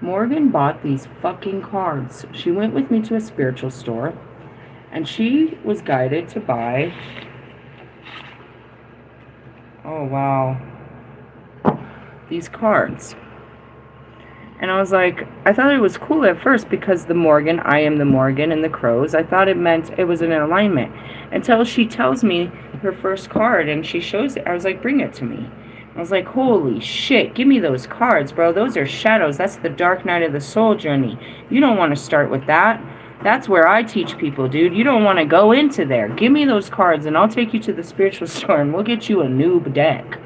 Morgan bought these fucking cards. She went with me to a spiritual store, and she was guided to buy... Oh, wow. These cards. And I was like, I thought it was cool at first because the Morgan, I am the Morgan, and the crows, I thought it meant it was in alignment. Until she tells me her first card and she shows it. I was like, bring it to me. I was like, holy shit, give me those cards, bro. Those are shadows. That's the dark night of the soul journey. You don't want to start with that. That's where I teach people, dude. You don't want to go into there. Give me those cards and I'll take you to the spiritual store and we'll get you a noob deck.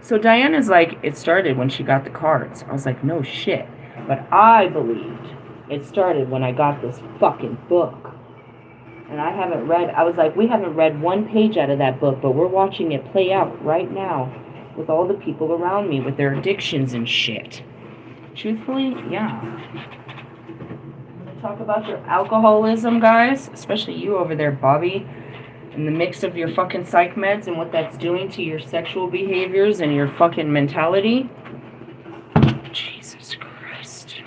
So Diana's like, it started when she got the cards. I was like, no shit. But I believed it started when I got this fucking book. And I was like, we haven't read one page out of that book, but we're watching it play out right now with all the people around me with their addictions and shit. Truthfully, yeah. Talk about your alcoholism, guys, especially you over there, Bobby, and the mix of your fucking psych meds and what that's doing to your sexual behaviors and your fucking mentality. Jesus Christ.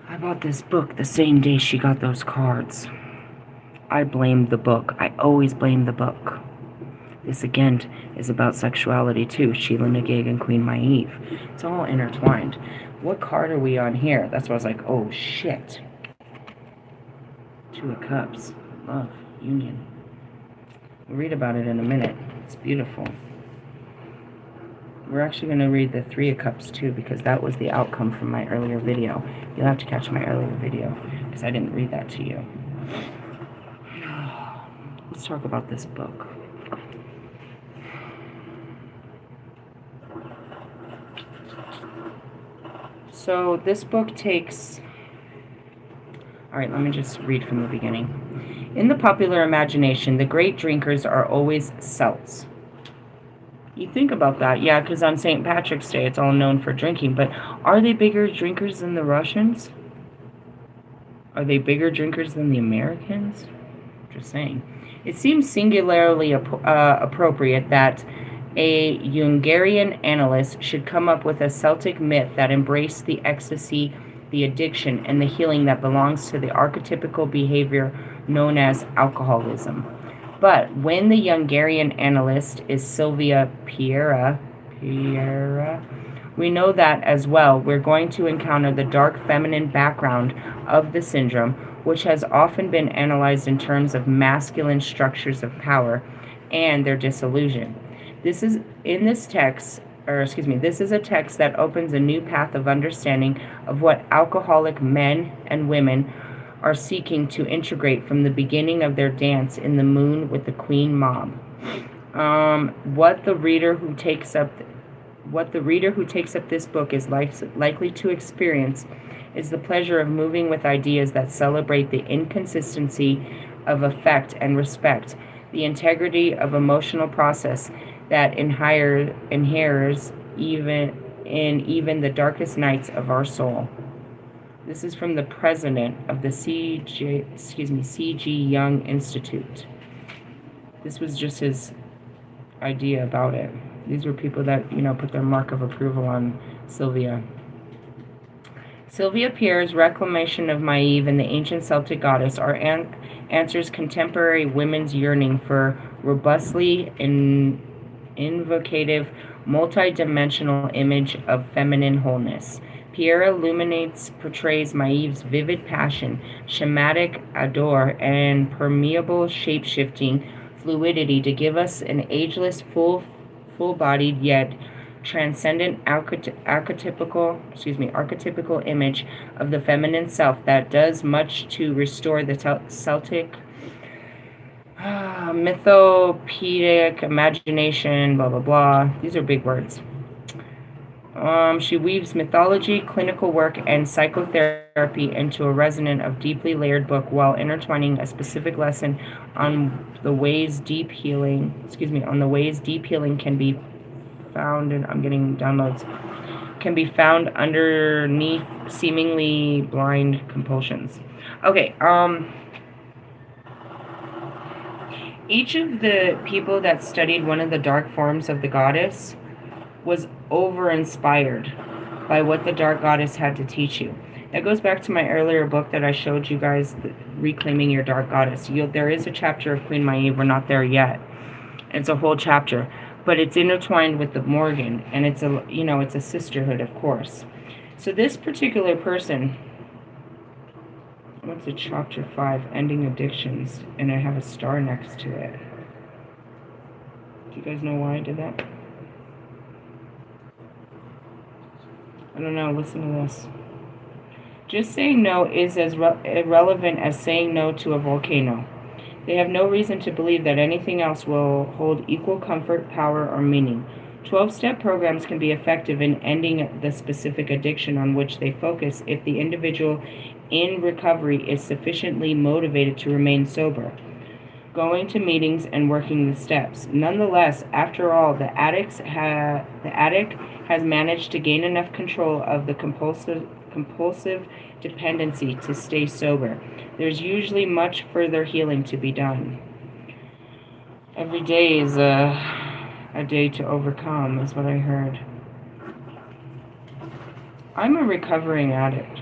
I bought this book the same day she got those cards. I blamed the book. I always blame the book. This, again, is about sexuality, too. Sheila Nagig and Queen Maeve. It's all intertwined. What card are we on here? That's why I was like, oh, shit. Two of Cups. Love. Union. We'll read about it in a minute. It's beautiful. We're actually going to read the Three of Cups, too, because that was the outcome from my earlier video. You'll have to catch my earlier video, because I didn't read that to you. Let's talk about this book. So this book takes... Alright, let me just read from the beginning. In the popular imagination, the great drinkers are always Celts. You think about that, yeah, because on St. Patrick's Day, it's all known for drinking, but are they bigger drinkers than the Russians? Are they bigger drinkers than the Americans? Just saying. It seems singularly appropriate that a Hungarian analyst should come up with a Celtic myth that embraced the ecstasy, the addiction, and the healing that belongs to the archetypical behavior known as alcoholism. But when the Hungarian analyst is Sylvia Piera, we know that as well. We're going to encounter the dark feminine background of the syndrome, which has often been analyzed in terms of masculine structures of power and their disillusion. This is a text that opens a new path of understanding of what alcoholic men and women are seeking to integrate from the beginning of their dance in the moon with the queen mob. What the reader who takes up this book is likely to experience is the pleasure of moving with ideas that celebrate the inconsistency of affect and respect, the integrity of emotional process that inheres even the darkest nights of our soul. This is from the president of the C.G. Young Institute. This was just his idea about it. These were people that, put their mark of approval on Sylvia. Sylvia Pierre's reclamation of Maeve and the ancient Celtic goddess answers contemporary women's yearning for robustly invocative, multi-dimensional image of feminine wholeness. Pierre portrays Maeve's vivid passion, schematic ardor, and permeable shape-shifting fluidity to give us an ageless, full-bodied yet transcendent archetypical image of the feminine self that does much to restore the Celtic Mythopedic, imagination, blah, blah, blah. These are big words. She weaves mythology, clinical work, and psychotherapy into a resonant of deeply layered book while intertwining a specific lesson on the ways deep healing, can be found, and I'm getting downloads, can be found underneath seemingly blind compulsions. Okay, each of the people that studied one of the dark forms of the goddess was over-inspired by what the dark goddess had to teach you. That goes back to my earlier book that I showed you guys, Reclaiming Your Dark Goddess. There is a chapter of Queen Maeve. We're not there yet. It's a whole chapter, but it's intertwined with the Morgan, and it's a sisterhood, of course. So this particular person, what's it, chapter 5, Ending Addictions, and I have a star next to it. Do you guys know why I did that? I don't know, listen to this. Just saying no is as irrelevant as saying no to a volcano. They have no reason to believe that anything else will hold equal comfort, power, or meaning. 12-step programs can be effective in ending the specific addiction on which they focus if the individual in recovery is sufficiently motivated to remain sober, going to meetings and working the steps. Nonetheless, after all, the addict has managed to gain enough control of the compulsive dependency to stay sober. There's usually much further healing to be done. Every day is a day to overcome, is what I heard. I'm a recovering addict.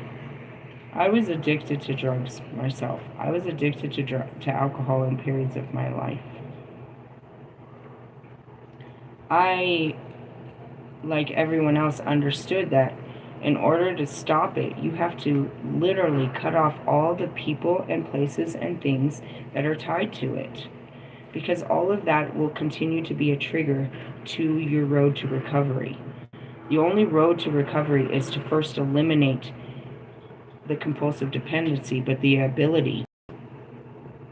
I was addicted to drugs myself. I was addicted to alcohol in periods of my life. I, like everyone else, understood that in order to stop it, you have to literally cut off all the people and places and things that are tied to it. Because all of that will continue to be a trigger to your road to recovery. The only road to recovery is to first eliminate the compulsive dependency, but the ability.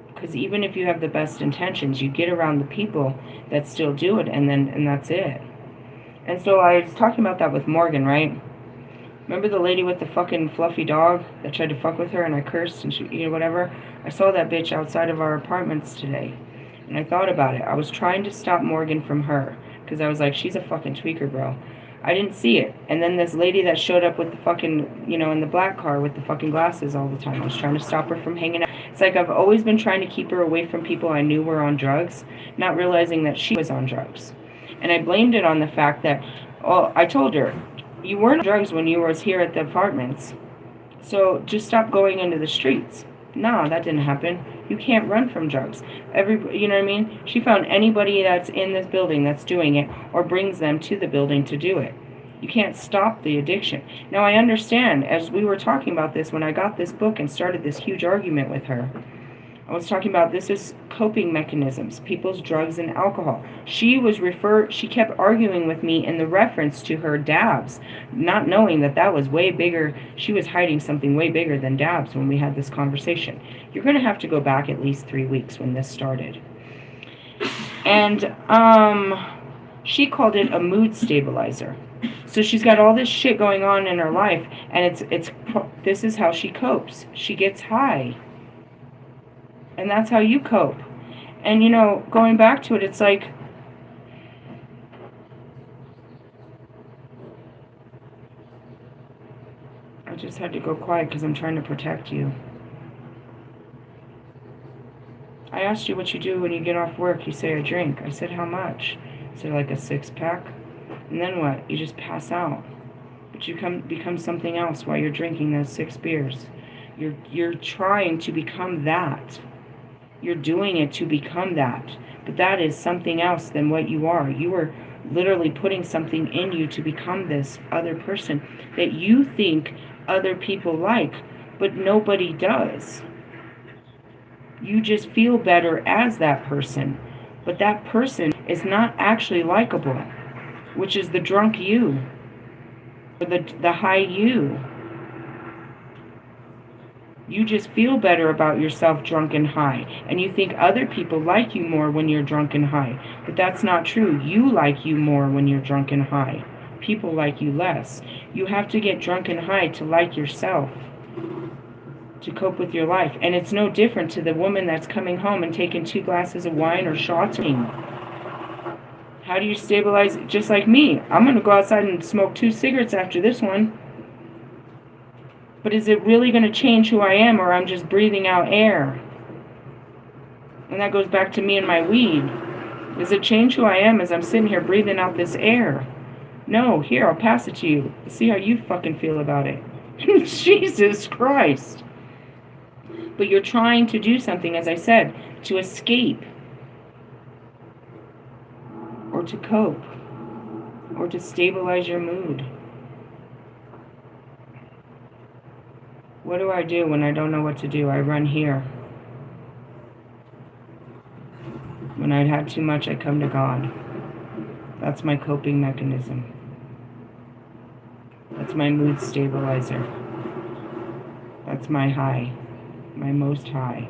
Because even if you have the best intentions, you get around the people that still do it, and that's it. And so I was talking about that with Morgan, right? Remember the lady with the fucking fluffy dog that tried to fuck with her and I cursed and she, whatever? I saw that bitch outside of our apartments today. And I thought about it. I was trying to stop Morgan from her. Because I was like, she's a fucking tweaker, bro. I didn't see it. And then this lady that showed up with the fucking, in the black car with the fucking glasses all the time. I was trying to stop her from hanging out. It's like I've always been trying to keep her away from people I knew were on drugs, not realizing that she was on drugs. And I blamed it on the fact that, I told her, you weren't on drugs when you was here at the apartments. So just stop going into the streets. No, that didn't happen. You can't run from drugs. You know what I mean? She found anybody that's in this building that's doing it or brings them to the building to do it. You can't stop the addiction. Now, I understand, as we were talking about this, when I got this book and started this huge argument with her, I was talking about this is coping mechanisms, people's drugs and alcohol. She kept arguing with me in the reference to her dabs, not knowing that was way bigger. She was hiding something way bigger than dabs when we had this conversation. You're going to have to go back at least 3 weeks when this started. And she called it a mood stabilizer. So she's got all this shit going on in her life, and this is how she copes. She gets high. And that's how you cope. And, going back to it, it's like, I just had to go quiet because I'm trying to protect you. I asked you what you do when you get off work. You say, I drink. I said, how much? I said, like a 6-pack. And then what? You just pass out. But you become something else while you're drinking those 6 beers. You're trying to become that. You're doing it to become that. But that is something else than what you are. You are literally putting something in you to become this other person that you think other people like, but nobody does. You just feel better as that person. But that person is not actually likable, which is the drunk you, or the high you. You just feel better about yourself drunk and high. And you think other people like you more when you're drunk and high. But that's not true. You like you more when you're drunk and high. People like you less. You have to get drunk and high to like yourself, to cope with your life. And it's no different to the woman that's coming home and taking 2 glasses of wine or shots. How do you stabilize? Just like me. I'm going to go outside and smoke 2 cigarettes after this one. But is it really going to change who I am, or I'm just breathing out air? And that goes back to me and my weed. Does it change who I am as I'm sitting here breathing out this air? No. Here, I'll pass it to you. See how you fucking feel about it. Jesus Christ. But you're trying to do something, as I said, to escape, or to cope, or to stabilize your mood. What do I do when I don't know what to do? I run here. When I've had too much, I come to God. That's my coping mechanism. That's my mood stabilizer. That's my high, my most high.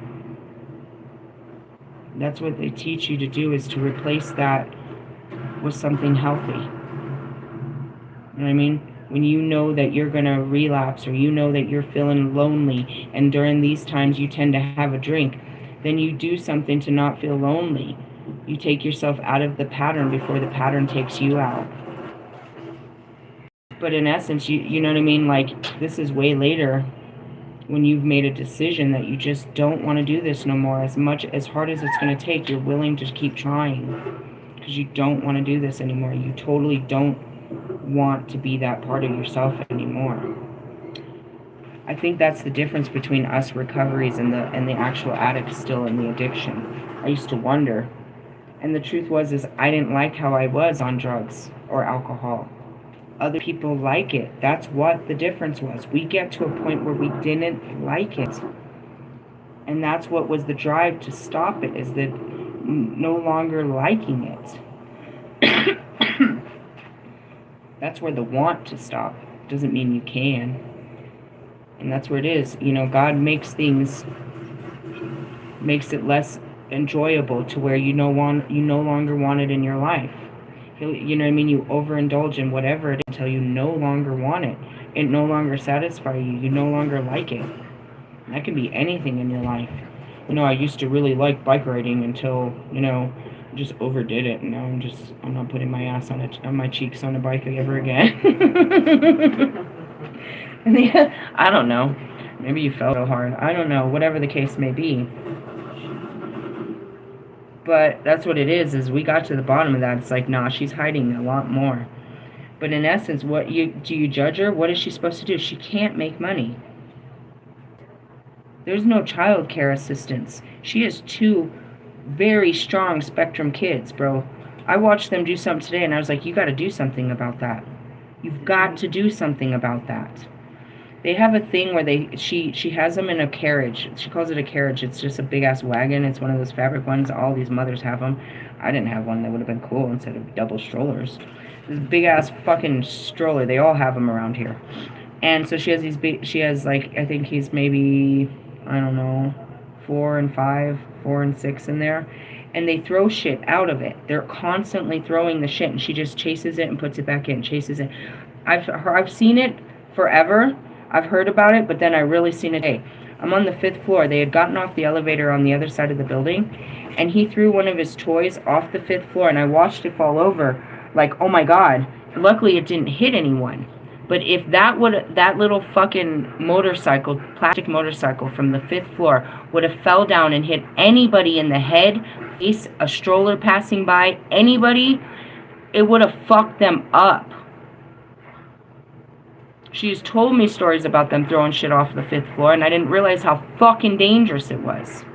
That's what they teach you to do, is to replace that with something healthy. You know what I mean? When you know that you're going to relapse, or you know that you're feeling lonely, and during these times you tend to have a drink, then you do something to not feel lonely. You take yourself out of the pattern before the pattern takes you out. But in essence, you know what I mean? Like, this is way later, when you've made a decision that you just don't want to do this no more. As hard as it's going to take, you're willing to keep trying, because you don't want to do this anymore. You totally don't want to be that part of yourself anymore. I think that's the difference between us recoveries and the actual addicts still in the addiction. I used to wonder, and the truth is I didn't like how I was on drugs or alcohol. Other people like it. That's what the difference was. We get to a point where we didn't like it, and that's what was the drive to stop it, is that no longer liking it. That's where the want to stop. Doesn't mean you can. And that's where it is. You know, God makes things, makes it less enjoyable to where you no longer want it in your life. You know what I mean? You overindulge in whatever it is until you no longer want it. It no longer satisfies you. You no longer like it. And that can be anything in your life. You know, I used to really like bike riding until, you know, just overdid it, and now I'm not putting my ass on my cheeks on a bike ever again. And I don't know, maybe you fell so hard, I don't know, whatever the case may be. But that's what it is we got to the bottom of that. It's like, nah, she's hiding a lot more. But in essence, do you judge her? What is she supposed to do? She can't make money. There's no child care assistance. She has 2 very strong spectrum kids, bro. I watched them do something today, and I was like, you got to do something about that. You've got to do something about that. They have a thing where she has them in a carriage. She calls it a carriage. It's just a big ass wagon. It's one of those fabric ones. All these mothers have them. I didn't have one. That would have been cool instead of double strollers. This big ass fucking stroller. They all have them around here. And so she has these big. She has, like, I think he's maybe, I don't know, 4 and 5, 4 and 6 in there, and they throw shit out of it. They're constantly throwing the shit, and she just chases it and puts it back in, chases it. I've seen it forever. I've heard about it, but then I really seen it today. I'm on the 5th floor. They had gotten off the elevator on the other side of the building, and he threw one of his toys off the 5th floor, and I watched it fall over. Like, oh my God. Luckily, it didn't hit anyone. But if that little fucking motorcycle, plastic motorcycle from the 5th floor would have fell down and hit anybody in the head, face, a stroller passing by, anybody, it would have fucked them up. She's told me stories about them throwing shit off the 5th floor, and I didn't realize how fucking dangerous it was.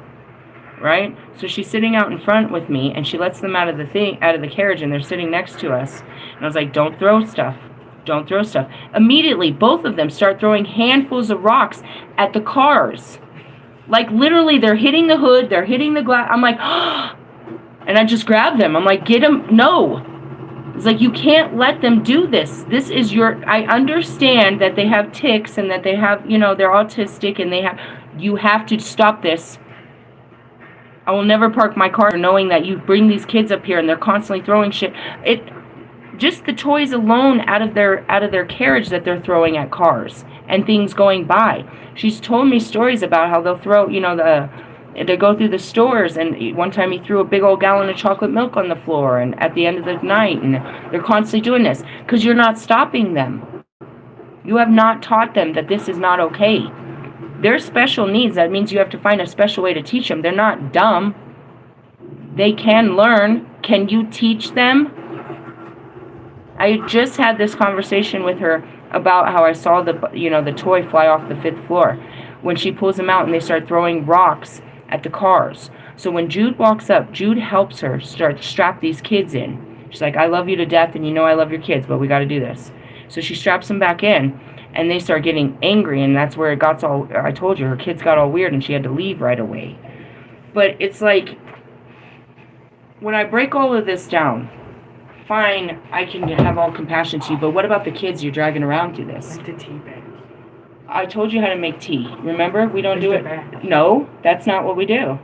Right? So she's sitting out in front with me, and she lets them out of the carriage, and they're sitting next to us. And I was like, don't throw stuff. Don't throw stuff. Immediately, both of them start throwing handfuls of rocks at the cars. Like, literally, they're hitting the hood, they're hitting the glass. I'm like, and I just grabbed them. I'm like, get them. No. It's like, you can't let them do this. This is I understand that they have tics and that they have, you know, they're autistic and they have, You have to stop this. I will never park my car knowing that you bring these kids up here and they're constantly throwing shit. Just the toys alone out of their carriage that they're throwing at cars and things going by. She's told me stories about how they'll throw, they go through the stores, and one time he threw a big old gallon of chocolate milk on the floor and at the end of the night, and they're constantly doing this because you're not stopping them. You have not taught them that this is not okay. They're special needs. That means you have to find a special way to teach them. They're not dumb. They can learn. Can you teach them? I just had this conversation with her about how I saw the toy fly off the 5th floor when she pulls them out and they start throwing rocks at the cars. So when Jude walks up, Jude helps her strap these kids in. She's like, I love you to death and you know I love your kids, but we got to do this. So she straps them back in and they start getting angry, and that's where it got all, I told you, her kids got all weird and she had to leave right away. But it's like, when I break all of this down, fine, I can have all compassion to you, but what about the kids you're dragging around through this? Like the tea bag. I told you how to make tea. Remember? We don't do it. Bag. No, that's not what we do.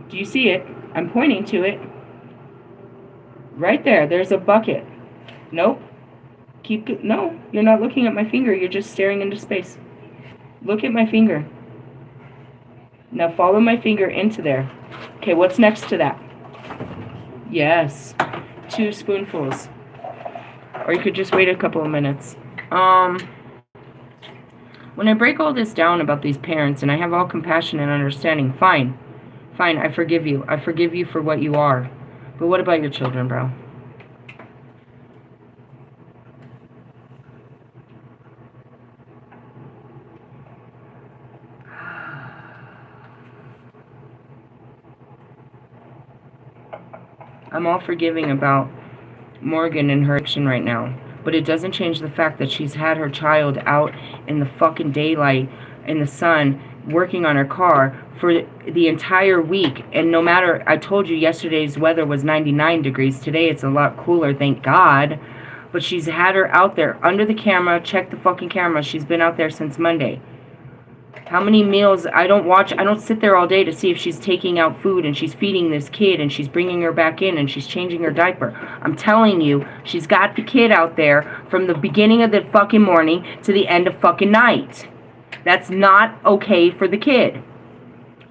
Do you see it? I'm pointing to it. Right there. There's a bucket. Nope. No, you're not looking at my finger. You're just staring into space. Look at my finger. Now follow my finger into there. Okay, what's next to that? Yes. 2 spoonfuls. Or you could just wait a couple of minutes. When I break all this down about these parents and I have all compassion and understanding, fine. Fine, I forgive you. I forgive you for what you are. But what about your children, bro? I'm all forgiving about Morgan and her addiction right now, but it doesn't change the fact that she's had her child out in the fucking daylight, in the sun, working on her car for the entire week. And no matter, I told you yesterday's weather was 99 degrees. Today it's a lot cooler, thank God. But she's had her out there under the camera. Check the fucking camera. She's been out there since Monday. How many meals? I don't sit there all day to see if she's taking out food and she's feeding this kid and she's bringing her back in and she's changing her diaper. I'm telling you, she's got the kid out there from the beginning of the fucking morning to the end of fucking night. That's not okay for the kid.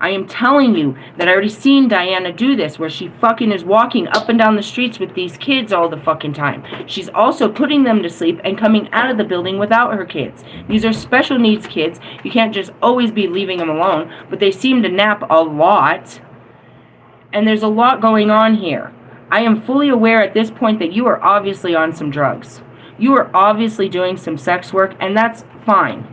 I am telling you that I already seen Diana do this, where she fucking is walking up and down the streets with these kids all the fucking time. She's also putting them to sleep and coming out of the building without her kids. These are special needs kids. You can't just always be leaving them alone, but they seem to nap a lot. And there's a lot going on here. I am fully aware at this point that you are obviously on some drugs. You are obviously doing some sex work, and that's fine.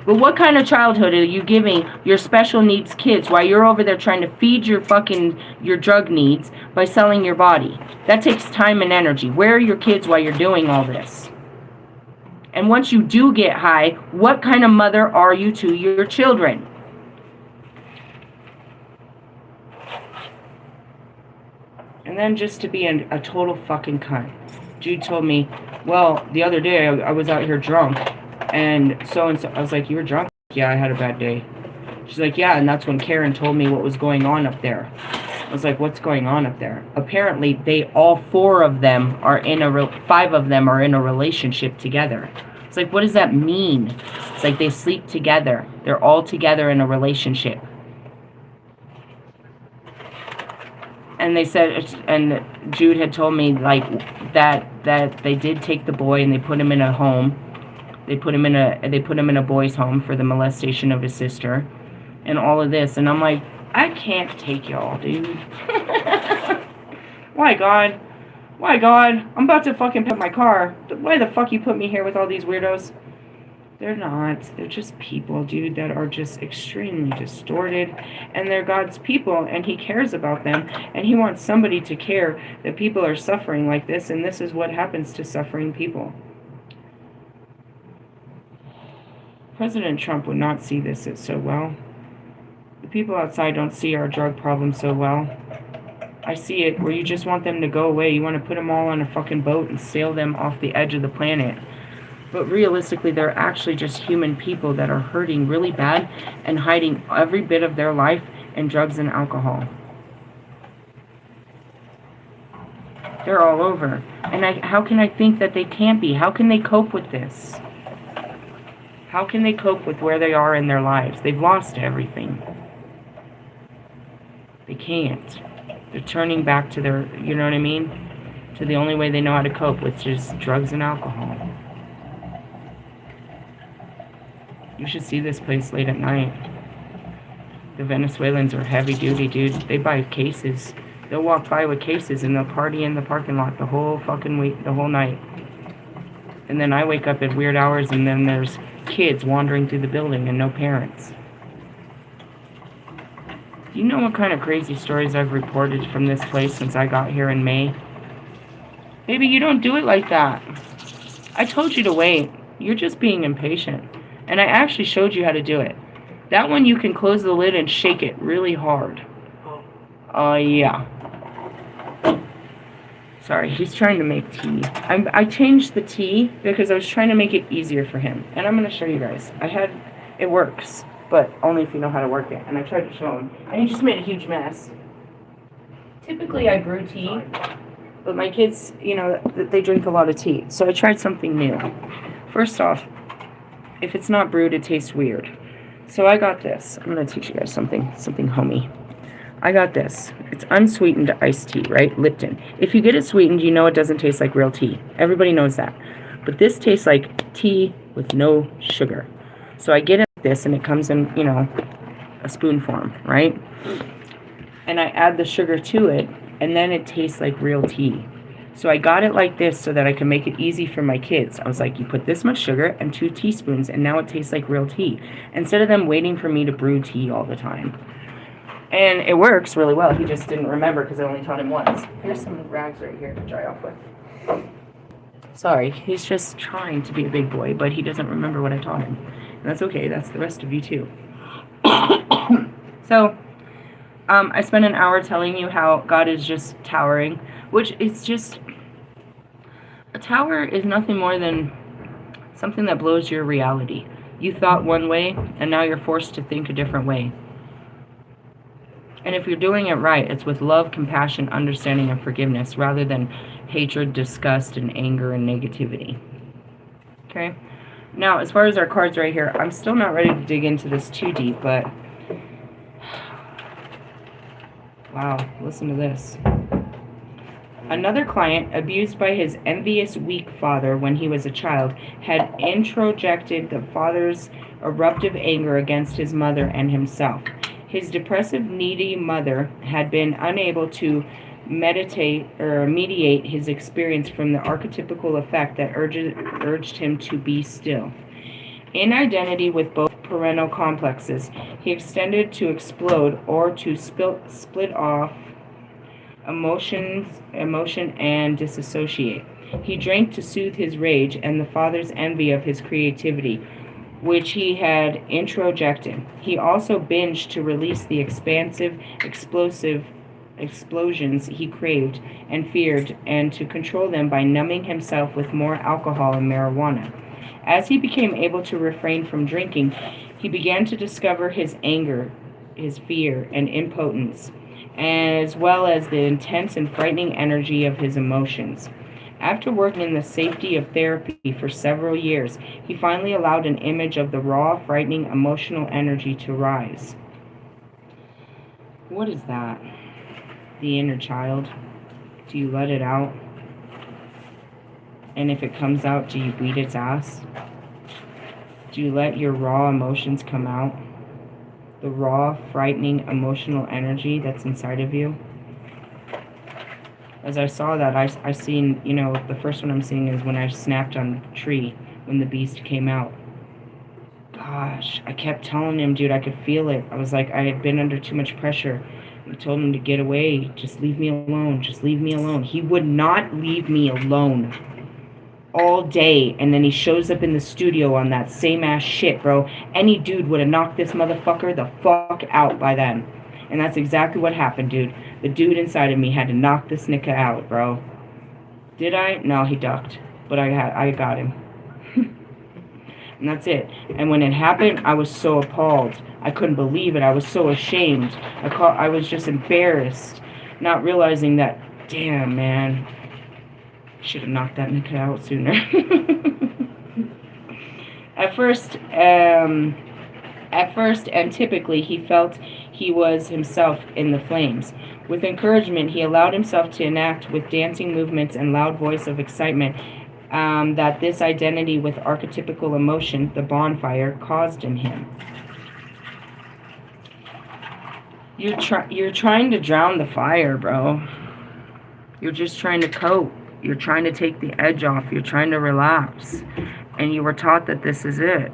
But what kind of childhood are you giving your special needs kids while you're over there trying to feed your drug needs by selling your body? That takes time and energy. Where are your kids while you're doing all this? And once you do get high, what kind of mother are you to your children? And then just to be a total fucking cunt. Jude told me, well, the other day I was out here drunk. And so, I was like, you were drunk? Yeah, I had a bad day. She's like, yeah, and that's when Karen told me what was going on up there. I was like, what's going on up there? Apparently, all 4 of them are 5 of them are in a relationship together. It's like, what does that mean? It's like they sleep together. They're all together in a relationship. And they said, and Jude had told me, like, that they did take the boy and they put him in a home. They put him in a boys' home for the molestation of his sister, and all of this. And I'm like, I can't take y'all, dude. Why God? Why God? I'm about to fucking put my car. Why the fuck you put me here with all these weirdos? They're not. They're just people, dude, that are just extremely distorted, and they're God's people, and He cares about them, and He wants somebody to care that people are suffering like this, and this is what happens to suffering people. President Trump would not see this so well. The people outside don't see our drug problem so well. I see it where you just want them to go away. You want to put them all on a fucking boat and sail them off the edge of the planet. But realistically, they're actually just human people that are hurting really bad and hiding every bit of their life in drugs and alcohol. They're all over. And how can I think that they can't be? How can they cope with this? How can they cope with where they are in their lives? They've lost everything. They can't. They're turning back to their, you know what I mean? To the only way they know how to cope, which is drugs and alcohol. You should see this place late at night. The Venezuelans are heavy duty, dude. They buy cases. They'll walk by with cases and they'll party in the parking lot the whole fucking week, the whole night. And then I wake up at weird hours and then there's kids wandering through the building and no parents. Do you know what kind of crazy stories I've reported from this place since I got here in May? Baby, you don't do it like that. I told you to wait. You're just being impatient. And I actually showed you how to do it. That one you can close the lid and shake it really hard. Yeah. Sorry, he's trying to make tea. I changed the tea because I was trying to make it easier for him. And I'm going to show you guys. It works, but only if you know how to work it. And I tried to show him. And he just made a huge mess. Typically I brew tea, but my kids, you know, they drink a lot of tea. So I tried something new. First off, if it's not brewed, it tastes weird. So I got this. I'm going to teach you guys something homey. I got this. It's unsweetened iced tea, right? Lipton. If you get it sweetened, you know it doesn't taste like real tea. Everybody knows that. But this tastes like tea with no sugar. So I get it like this, and it comes in, you know, a spoon form, right? And I add the sugar to it, and then it tastes like real tea. So I got it like this so that I can make it easy for my kids. I was like, you put this much sugar and 2 teaspoons, and now it tastes like real tea. Instead of them waiting for me to brew tea all the time. And it works really well. He just didn't remember because I only taught him once. Here's some rags right here to dry off with. Sorry, he's just trying to be a big boy, but he doesn't remember what I taught him. And that's okay. That's the rest of you too. So, I spent an hour telling you how God is just towering, which is just... A tower is nothing more than something that blows your reality. You thought one way, and now you're forced to think a different way. And if you're doing it right, it's with love, compassion, understanding, and forgiveness, rather than hatred, disgust, and anger and negativity. Okay? Now, as far as our cards right here, I'm still not ready to dig into this too deep, but... Wow, listen to this. Another client, abused by his envious, weak father when he was a child, had introjected the father's eruptive anger against his mother and himself. His depressive, needy mother had been unable to mediate his experience from the archetypical effect that urged him to be still. In identity with both parental complexes, he extended to explode or to split off emotion and disassociate. He drank to soothe his rage and the father's envy of his creativity, which he had introjected. He also binged to release the expansive, explosive explosions he craved and feared, and to control them by numbing himself with more alcohol and marijuana. As he became able to refrain from drinking, he began to discover his anger, his fear, and impotence, as well as the intense and frightening energy of his emotions. After working in the safety of therapy for several years, he finally allowed an image of the raw, frightening emotional energy to rise. What is that? The inner child. Do you let it out? And if it comes out, do you beat its ass? Do you let your raw emotions come out? The raw, frightening emotional energy that's inside of you? As I saw that, I seen, you know, the first one I'm seeing is when I snapped on the tree when the beast came out. Gosh, I kept telling him, dude, I could feel it. I was like, I had been under too much pressure. I told him to get away. Just leave me alone. Just leave me alone. He would not leave me alone all day. And then he shows up in the studio on that same ass shit, bro. Any dude would have knocked this motherfucker the fuck out by then. And that's exactly what happened, dude. The dude inside of me had to knock this nigga out, bro. Did I? No, he ducked. But I got him. And that's it. And when it happened, I was so appalled. I couldn't believe it. I was so ashamed. I was just embarrassed, not realizing that, damn, man, should have knocked that nigga out sooner. At first and typically, he felt he was himself in the flames. With encouragement, he allowed himself to enact with dancing movements and loud voice of excitement that this identity with archetypical emotion, the bonfire, caused in him. You're trying to drown the fire, bro. You're just trying to cope. You're trying to take the edge off. You're trying to relax. And you were taught that this is it.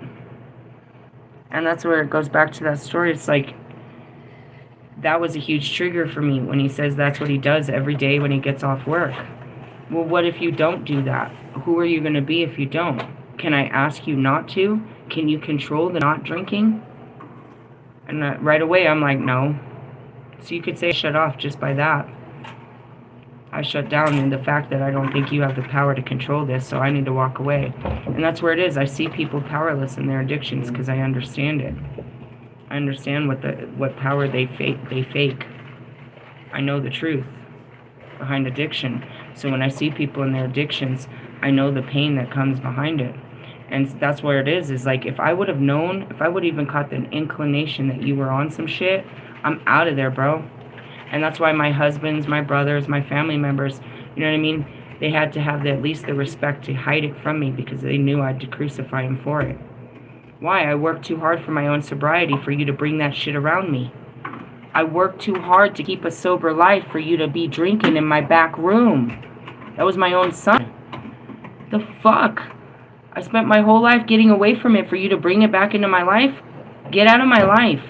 And that's where it goes back to that story. It's like, that was a huge trigger for me when he says that's what he does every day when he gets off work. Well, what if you don't do that? Who are you going to be if you don't? Can I ask you not to? Can you control the not drinking? And right away, I'm like, no. So you could say shut off just by that. I shut down in the fact that I don't think you have the power to control this, so I need to walk away. And that's where it is. I see people powerless in their addictions because I understand it. I understand what power they fake. I know the truth behind addiction. So when I see people in their addictions, I know the pain that comes behind it. And that's where it is like, if I would have known, if I would even caught the inclination that you were on some shit, I'm out of there, bro. And that's why my husbands, my brothers, my family members, you know what I mean? They had to have at least the respect to hide it from me because they knew I'd crucify him for it. Why? I worked too hard for my own sobriety for you to bring that shit around me. I worked too hard to keep a sober life for you to be drinking in my back room. That was my own son. The fuck? I spent my whole life getting away from it for you to bring it back into my life? Get out of my life.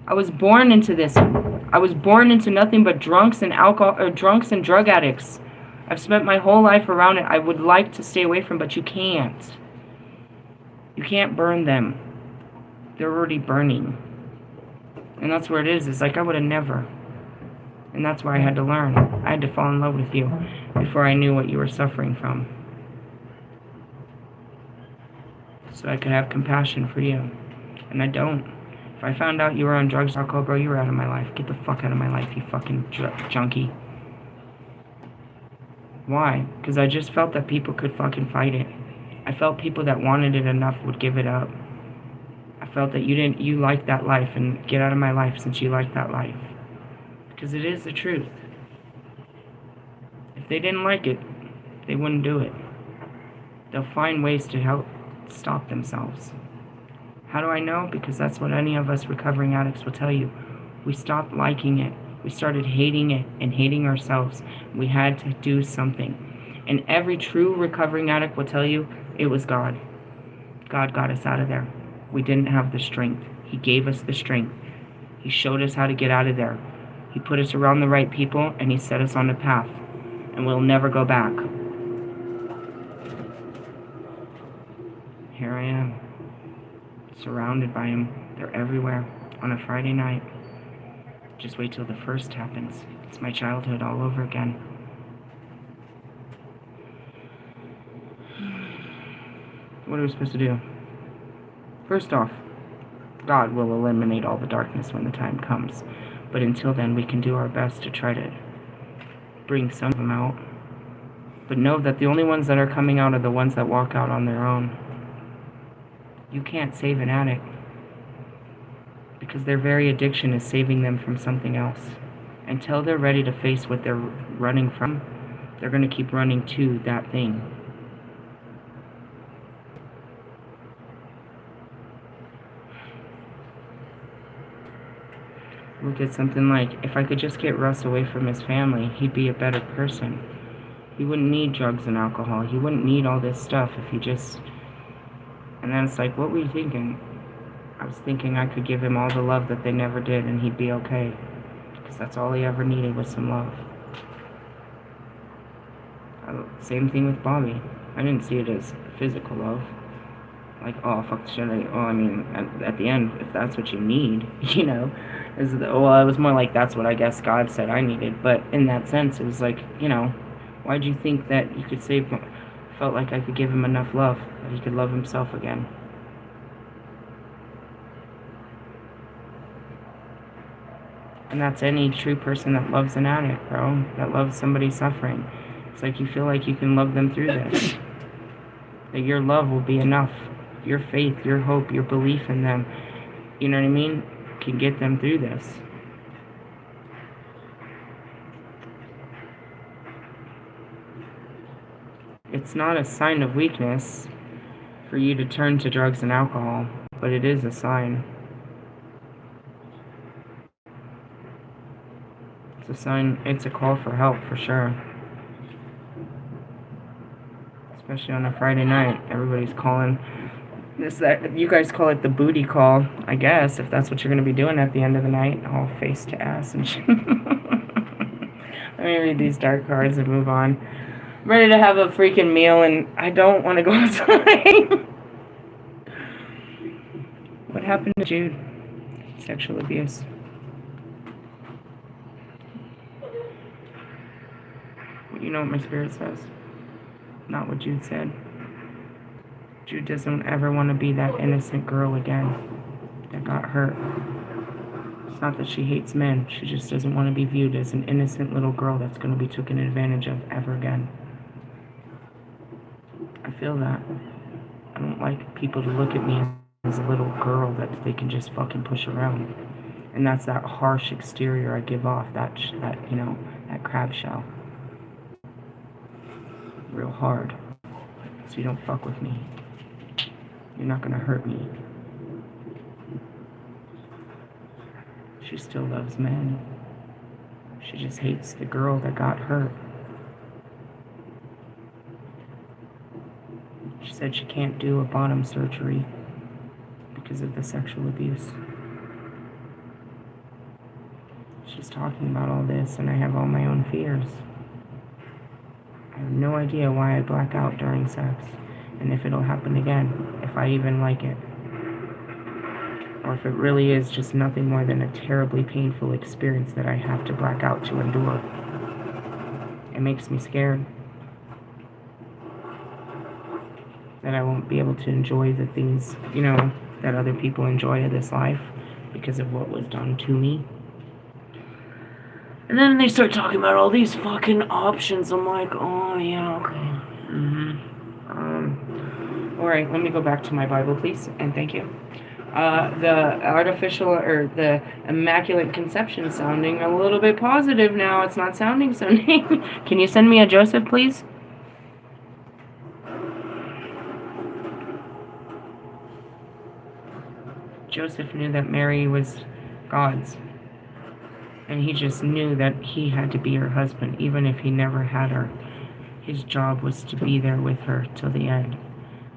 I was born into this. I was born into nothing but drunks and drunks and drug addicts. I've spent my whole life around it. I would like to stay away from, but you can't. You can't burn them. They're already burning. And that's where it is. It's like I would have never. And that's why I had to learn. I had to fall in love with you before I knew what you were suffering from. So I could have compassion for you. And I don't. If I found out you were on drugs, alcohol, bro, you were out of my life. Get the fuck out of my life, you fucking junkie. Why? Because I just felt that people could fucking fight it. I felt people that wanted it enough would give it up. I felt that you liked that life, and get out of my life since you liked that life. Because it is the truth. If they didn't like it, they wouldn't do it. They'll find ways to help stop themselves. How do I know? Because that's what any of us recovering addicts will tell you. We stopped liking it. We started hating it and hating ourselves. We had to do something. And every true recovering addict will tell you it was God. God got us out of there. We didn't have the strength. He gave us the strength. He showed us how to get out of there. He put us around the right people and he set us on a path. And we'll never go back. Here I am. Surrounded by them. They're everywhere on a Friday night. Just wait till the first happens. It's my childhood all over again. What are we supposed to do? First off, God will eliminate all the darkness when the time comes. But until then, we can do our best to try to bring some of them out. But know that the only ones that are coming out are the ones that walk out on their own. You can't save an addict because their very addiction is saving them from something else. Until they're ready to face what they're running from, they're going to keep running to that thing. Look at something like, if I could just get Russ away from his family, he'd be a better person. He wouldn't need drugs and alcohol. He wouldn't need all this stuff if he just... And then it's like, what were you thinking? I was thinking I could give him all the love that they never did and he'd be okay. Because that's all he ever needed was some love. Same thing with Bobby. I didn't see it as physical love. Like, oh, fuck the shit. I mean, at the end, if that's what you need, you know. It was more like that's what I guess God said I needed. But in that sense, it was like, you know, why'd you think that you could save felt like I could give him enough love that he could love himself again. And that's any true person that loves an addict, bro. That loves somebody suffering. It's like you feel like you can love them through this. That your love will be enough. Your faith, your hope, your belief in them, you know what I mean, can get them through this. It's not a sign of weakness for you to turn to drugs and alcohol, but it is a sign. It's a sign, it's a call for help for sure. Especially on a Friday night, everybody's calling. That you guys call it the booty call, I guess, if that's what you're going to be doing at the end of the night, all face to ass and shit. Let me read these dark cards and move on. I'm ready to have a freaking meal, and I don't want to go outside. What happened to Jude? Sexual abuse. You know what my spirit says? Not what Jude said. Jude doesn't ever want to be that innocent girl again that got hurt. It's not that she hates men. She just doesn't want to be viewed as an innocent little girl that's going to be taken advantage of ever again. I feel that. I don't like people to look at me as a little girl that they can just fucking push around. And that's that harsh exterior I give off. That you know, that crab shell. Real hard. So you don't fuck with me. You're not gonna hurt me. She still loves men. She just hates the girl that got hurt. She said she can't do a bottom surgery because of the sexual abuse. She's talking about all this, and I have all my own fears. I have no idea why I black out during sex, and if it'll happen again, if I even like it. Or if it really is just nothing more than a terribly painful experience that I have to black out to endure. It makes me scared. That I won't be able to enjoy the things, you know, that other people enjoy of this life because of what was done to me. And then they start talking about all these fucking options. I'm like, oh, yeah, okay. Alright, let me go back to my Bible, please, and thank you. The artificial, or the immaculate conception sounding a little bit positive now. It's not sounding so negative. Can you send me a Joseph, please? Joseph knew that Mary was God's. And he just knew that he had to be her husband, even if he never had her. His job was to be there with her till the end.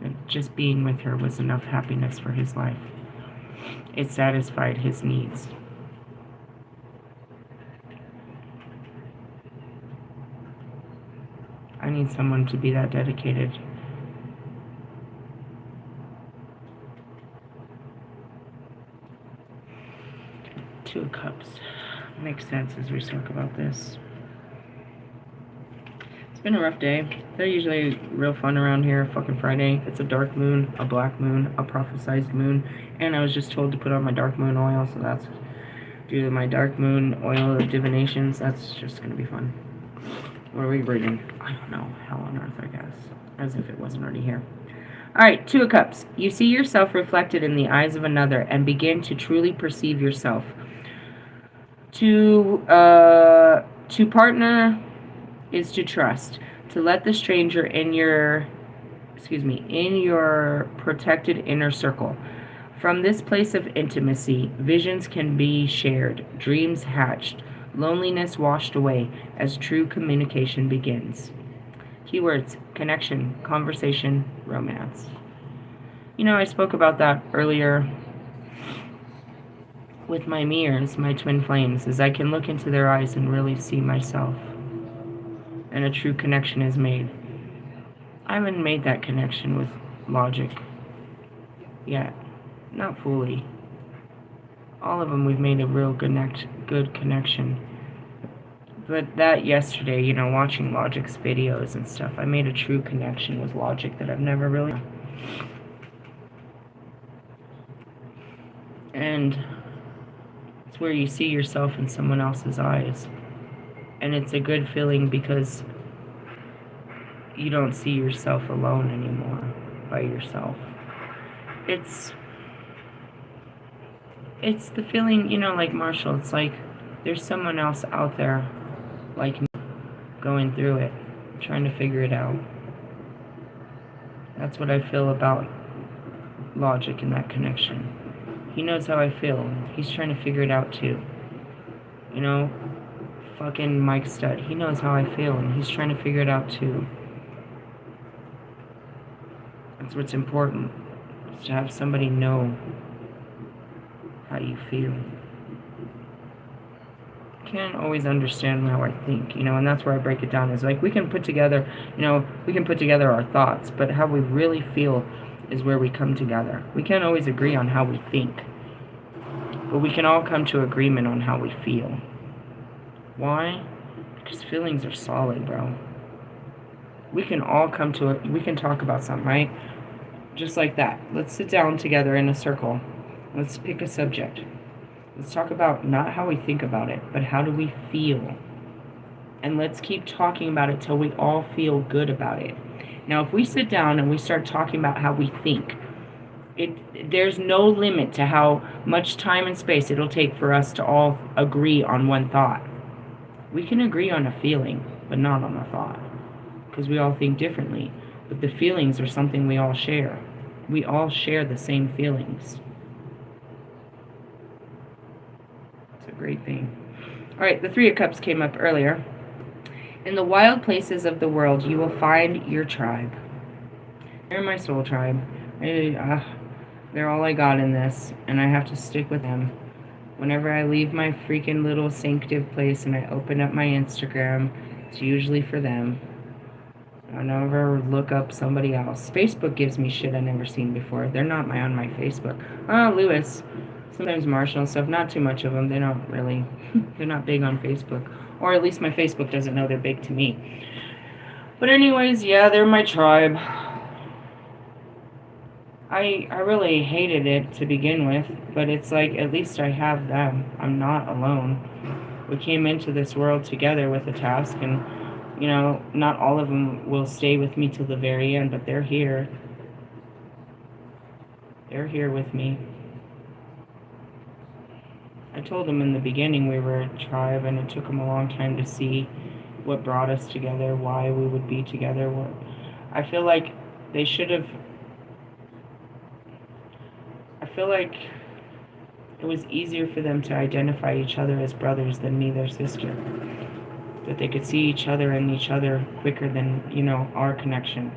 And just being with her was enough happiness for his life. It satisfied his needs. I need someone to be that dedicated. Two of Cups. Makes sense as we talk about this. It's been a rough day. They're usually real fun around here. Fucking Friday. It's a dark moon, a black moon, a prophesized moon, and I was just told to put on my dark moon oil, so that's due to my dark moon oil of divinations. That's just gonna be fun. What are we reading? I don't know. Hell on earth, I guess. As if it wasn't already here. Alright, Two of Cups. You see yourself reflected in the eyes of another and begin to truly perceive yourself. To partner is to trust. To let the stranger in your protected inner circle. From this place of intimacy, visions can be shared, dreams hatched, loneliness washed away as true communication begins. Keywords: connection, conversation, romance. You know, I spoke about that earlier with my mirrors, my twin flames, as I can look into their eyes and really see myself. And a true connection is made. I haven't made that connection with logic yet. Not fully. All of them we've made a real good connection. But that yesterday, you know, watching Logic's videos and stuff, I made a true connection with Logic that I've never really... And it's where you see yourself in someone else's eyes. And it's a good feeling because you don't see yourself alone anymore by yourself. It's the feeling, you know, like Marshall, it's like there's someone else out there like me going through it, trying to figure it out. That's what I feel about Logic in that connection. He knows how I feel. He's trying to figure it out too. You know, fucking Mike Stud, he knows how I feel and he's trying to figure it out too. That's what's important, is to have somebody know how you feel. Can't always understand how I think, you know, and that's where I break it down. Is like we can put together, you know, we can put together our thoughts, but how we really feel is where we come together. We can't always agree on how we think, but we can all come to agreement on how we feel. Why? Because feelings are solid, bro. We can all come to it. We can talk about something, right? Just like that. Let's sit down together in a circle. Let's pick a subject. Let's talk about not how we think about it, but how do we feel? And let's keep talking about it till we all feel good about it. Now, if we sit down and we start talking about how we think, there's no limit to how much time and space it'll take for us to all agree on one thought. We can agree on a feeling, but not on a thought, because we all think differently. But the feelings are something we all share. We all share the same feelings. It's a great thing. All right, the Three of Cups came up earlier. In the wild places of the world, you will find your tribe. They're my soul tribe. They're all I got in this, and I have to stick with them. Whenever I leave my freaking little sanctive place and I open up my Instagram, it's usually for them. I never look up somebody else. Facebook gives me shit I've never seen before. They're not on my Facebook. Oh, Lewis. Sometimes Marshall and stuff. Not too much of them. They don't really... They're not big on Facebook. Or at least my Facebook doesn't know they're big to me. But anyways, yeah, they're my tribe. I really hated it to begin with, but it's like, at least I have them. I'm not alone. We came into this world together with a task, and, you know, not all of them will stay with me till the very end, but they're here. They're here with me. I told them in the beginning we were a tribe, and it took them a long time to see what brought us together, why we would be together. I feel like they should have... I feel like it was easier for them to identify each other as brothers than me, their sister. That they could see each other and each other quicker than, you know, our connection.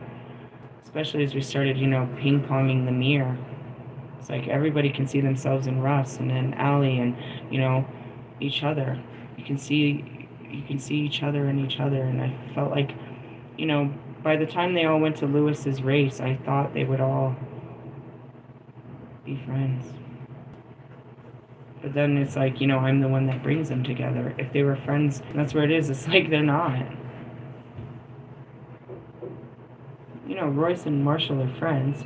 Especially as we started, you know, ping-ponging the mirror. It's like everybody can see themselves in Russ and then Allie and, you know, each other. You can see each other and each other. And I felt like, you know, by the time they all went to Lewis's race, I thought they would all be friends. But then it's like, you know, I'm the one that brings them together. If they were friends, that's where it is. It's like they're not. You know, Royce and Marshall are friends,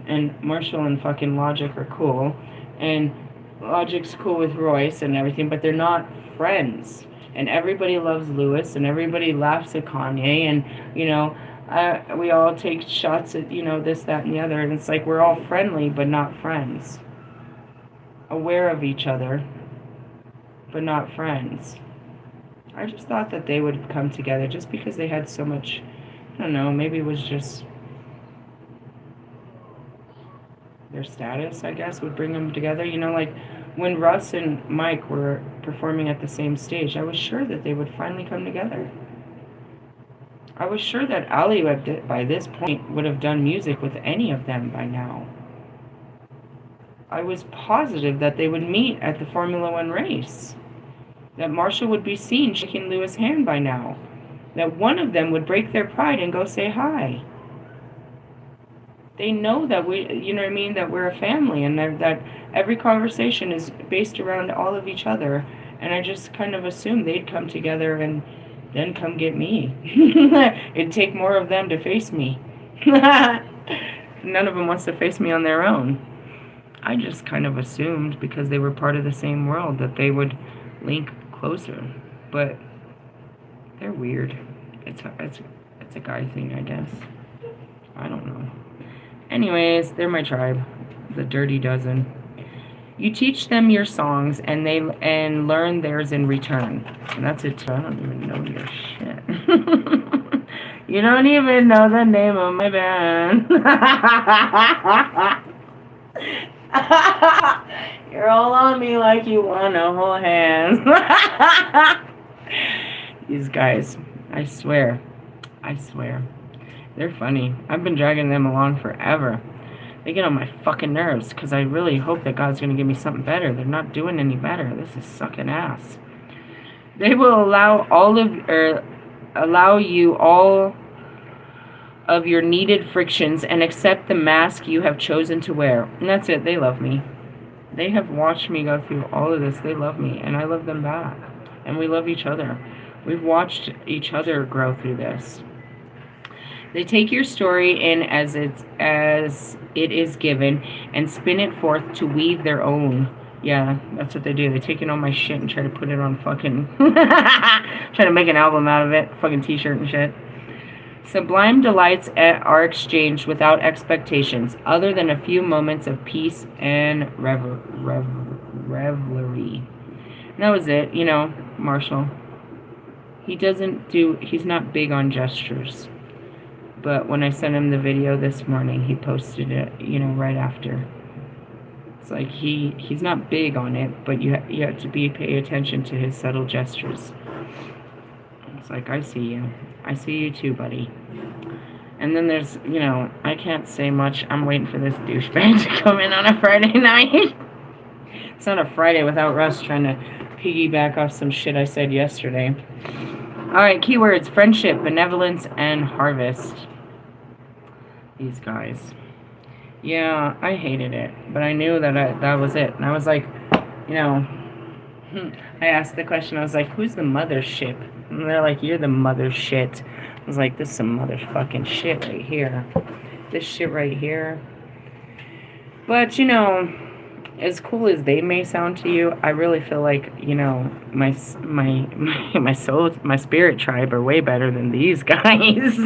and Marshall and fucking Logic are cool, and Logic's cool with Royce and everything, but they're not friends. And everybody loves Lewis, and everybody laughs at Kanye, and, you know, we all take shots at, you know, this, that, and the other, and it's like we're all friendly, but not friends. Aware of each other, but not friends. I just thought that they would come together just because they had so much, I don't know, maybe it was just their status, I guess, would bring them together. You know, like when Russ and Mike were performing at the same stage, I was sure that they would finally come together. I was sure that Ali, by this point, would have done music with any of them by now. I was positive that they would meet at the Formula One race. That Marshall would be seen shaking Lewis' hand by now. That one of them would break their pride and go say hi. They know that we, you know what I mean, that we're a family, and that every conversation is based around all of each other And I just kind of assumed they'd come together and then come get me. It'd take more of them to face me. None of them wants to face me on their own. I just kind of assumed, because they were part of the same world, that they would link closer. But they're weird. It's a guy thing, I guess. I don't know. Anyways, they're my tribe. The Dirty Dozen. You teach them your songs, and they learn theirs in return. And that's it. I don't even know your shit. You don't even know the name of my band. You're all on me like you want to hold hands. These guys, I swear, they're funny. I've been dragging them along forever. They get on my fucking nerves, because I really hope that God's going to give me something better. They're not doing any better. This is sucking ass. They will allow you all of your needed frictions and accept the mask you have chosen to wear. And that's it. They love me. They have watched me go through all of this. They love me, and I love them back. And we love each other. We've watched each other grow through this. They take your story in as it is given and spin it forth to weave their own. Yeah, that's what they do. They take in all my shit and try to put it on fucking... try to make an album out of it. Fucking t-shirt and shit. Sublime delights are exchanged without expectations, other than a few moments of peace and revelry. And that was it, you know, Marshall. He's not big on gestures. But when I sent him the video this morning, he posted it, you know, right after. It's like he's not big on it, but you have to pay attention to his subtle gestures. It's like, I see you. I see you too, buddy. And then there's, you know, I can't say much. I'm waiting for this douchebag to come in on a Friday night. It's not a Friday without Russ trying to piggyback off some shit I said yesterday. Alright, keywords: friendship, benevolence, and harvest. These guys. Yeah, I hated it. But I knew that that was it. And I was like, you know, I asked the question, I was like, who's the mothership? And they're like, you're the mother shit. I was like, this is some motherfucking shit right here. This shit right here. But, you know, as cool as they may sound to you, I really feel like, you know, my soul, my spirit tribe are way better than these guys.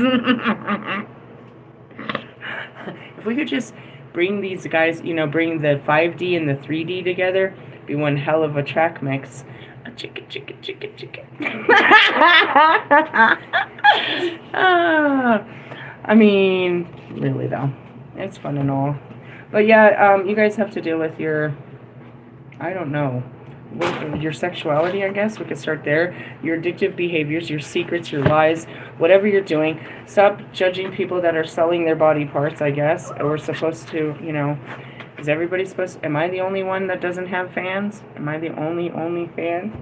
If we could just bring these guys, you know, bring the 5D and the 3D together, be one hell of a track mix. A chicka. I mean, really though, it's fun and all. But yeah, you guys have to deal with your, I don't know, your sexuality, I guess. We could start there. Your addictive behaviors, your secrets, your lies, whatever you're doing. Stop judging people that are selling their body parts, I guess. We're supposed to, you know, is everybody supposed to, am I the only one that doesn't have fans? Am I the only fan?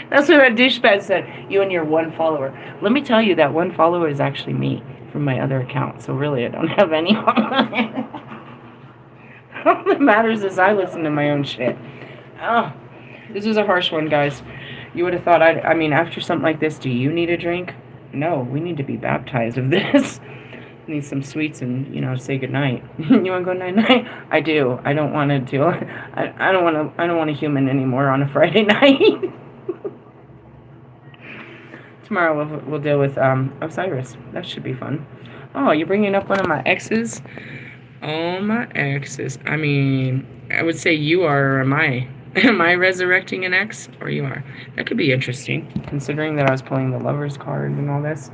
That's what that douchebag said. You and your one follower. Let me tell you, that one follower is actually me from my other account. So really, I don't have anyone. All that matters is I listen to my own shit. Oh, this was a harsh one, guys. You would have thought, I mean, after something like this, do you need a drink? No, we need to be baptized of this. Need some sweets and, you know, say goodnight. You want to go night-night? I do. I don't want to do. I don't want a human anymore on a Friday night. Tomorrow we'll deal with Osiris. That should be fun. Oh, you're bringing up one of my exes? Oh, my exes. I mean, I would say you are, or am I? Am I resurrecting an ex? Or you are? That could be interesting, considering that I was pulling the lover's card and all this.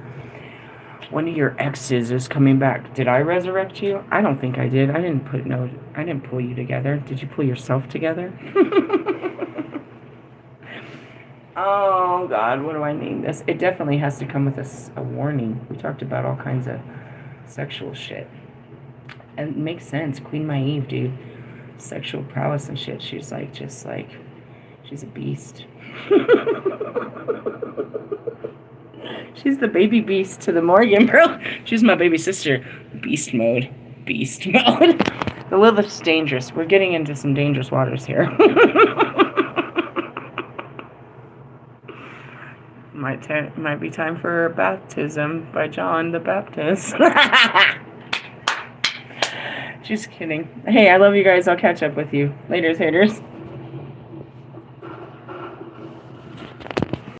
One of your exes is coming back. Did I resurrect you? I don't think I did. I didn't pull you together. Did you pull yourself together? Oh, God, what do I name this? It definitely has to come with a warning. We talked about all kinds of sexual shit. And it makes sense. Queen Maeve, dude. Sexual prowess and shit. She's like, she's a beast. She's the baby beast to the Morgan girl. She's my baby sister. Beast mode. Beast mode. The Lilith's dangerous. We're getting into some dangerous waters here. Might be time for a baptism by John the Baptist. Just kidding. Hey, I love you guys. I'll catch up with you. Laters, haters.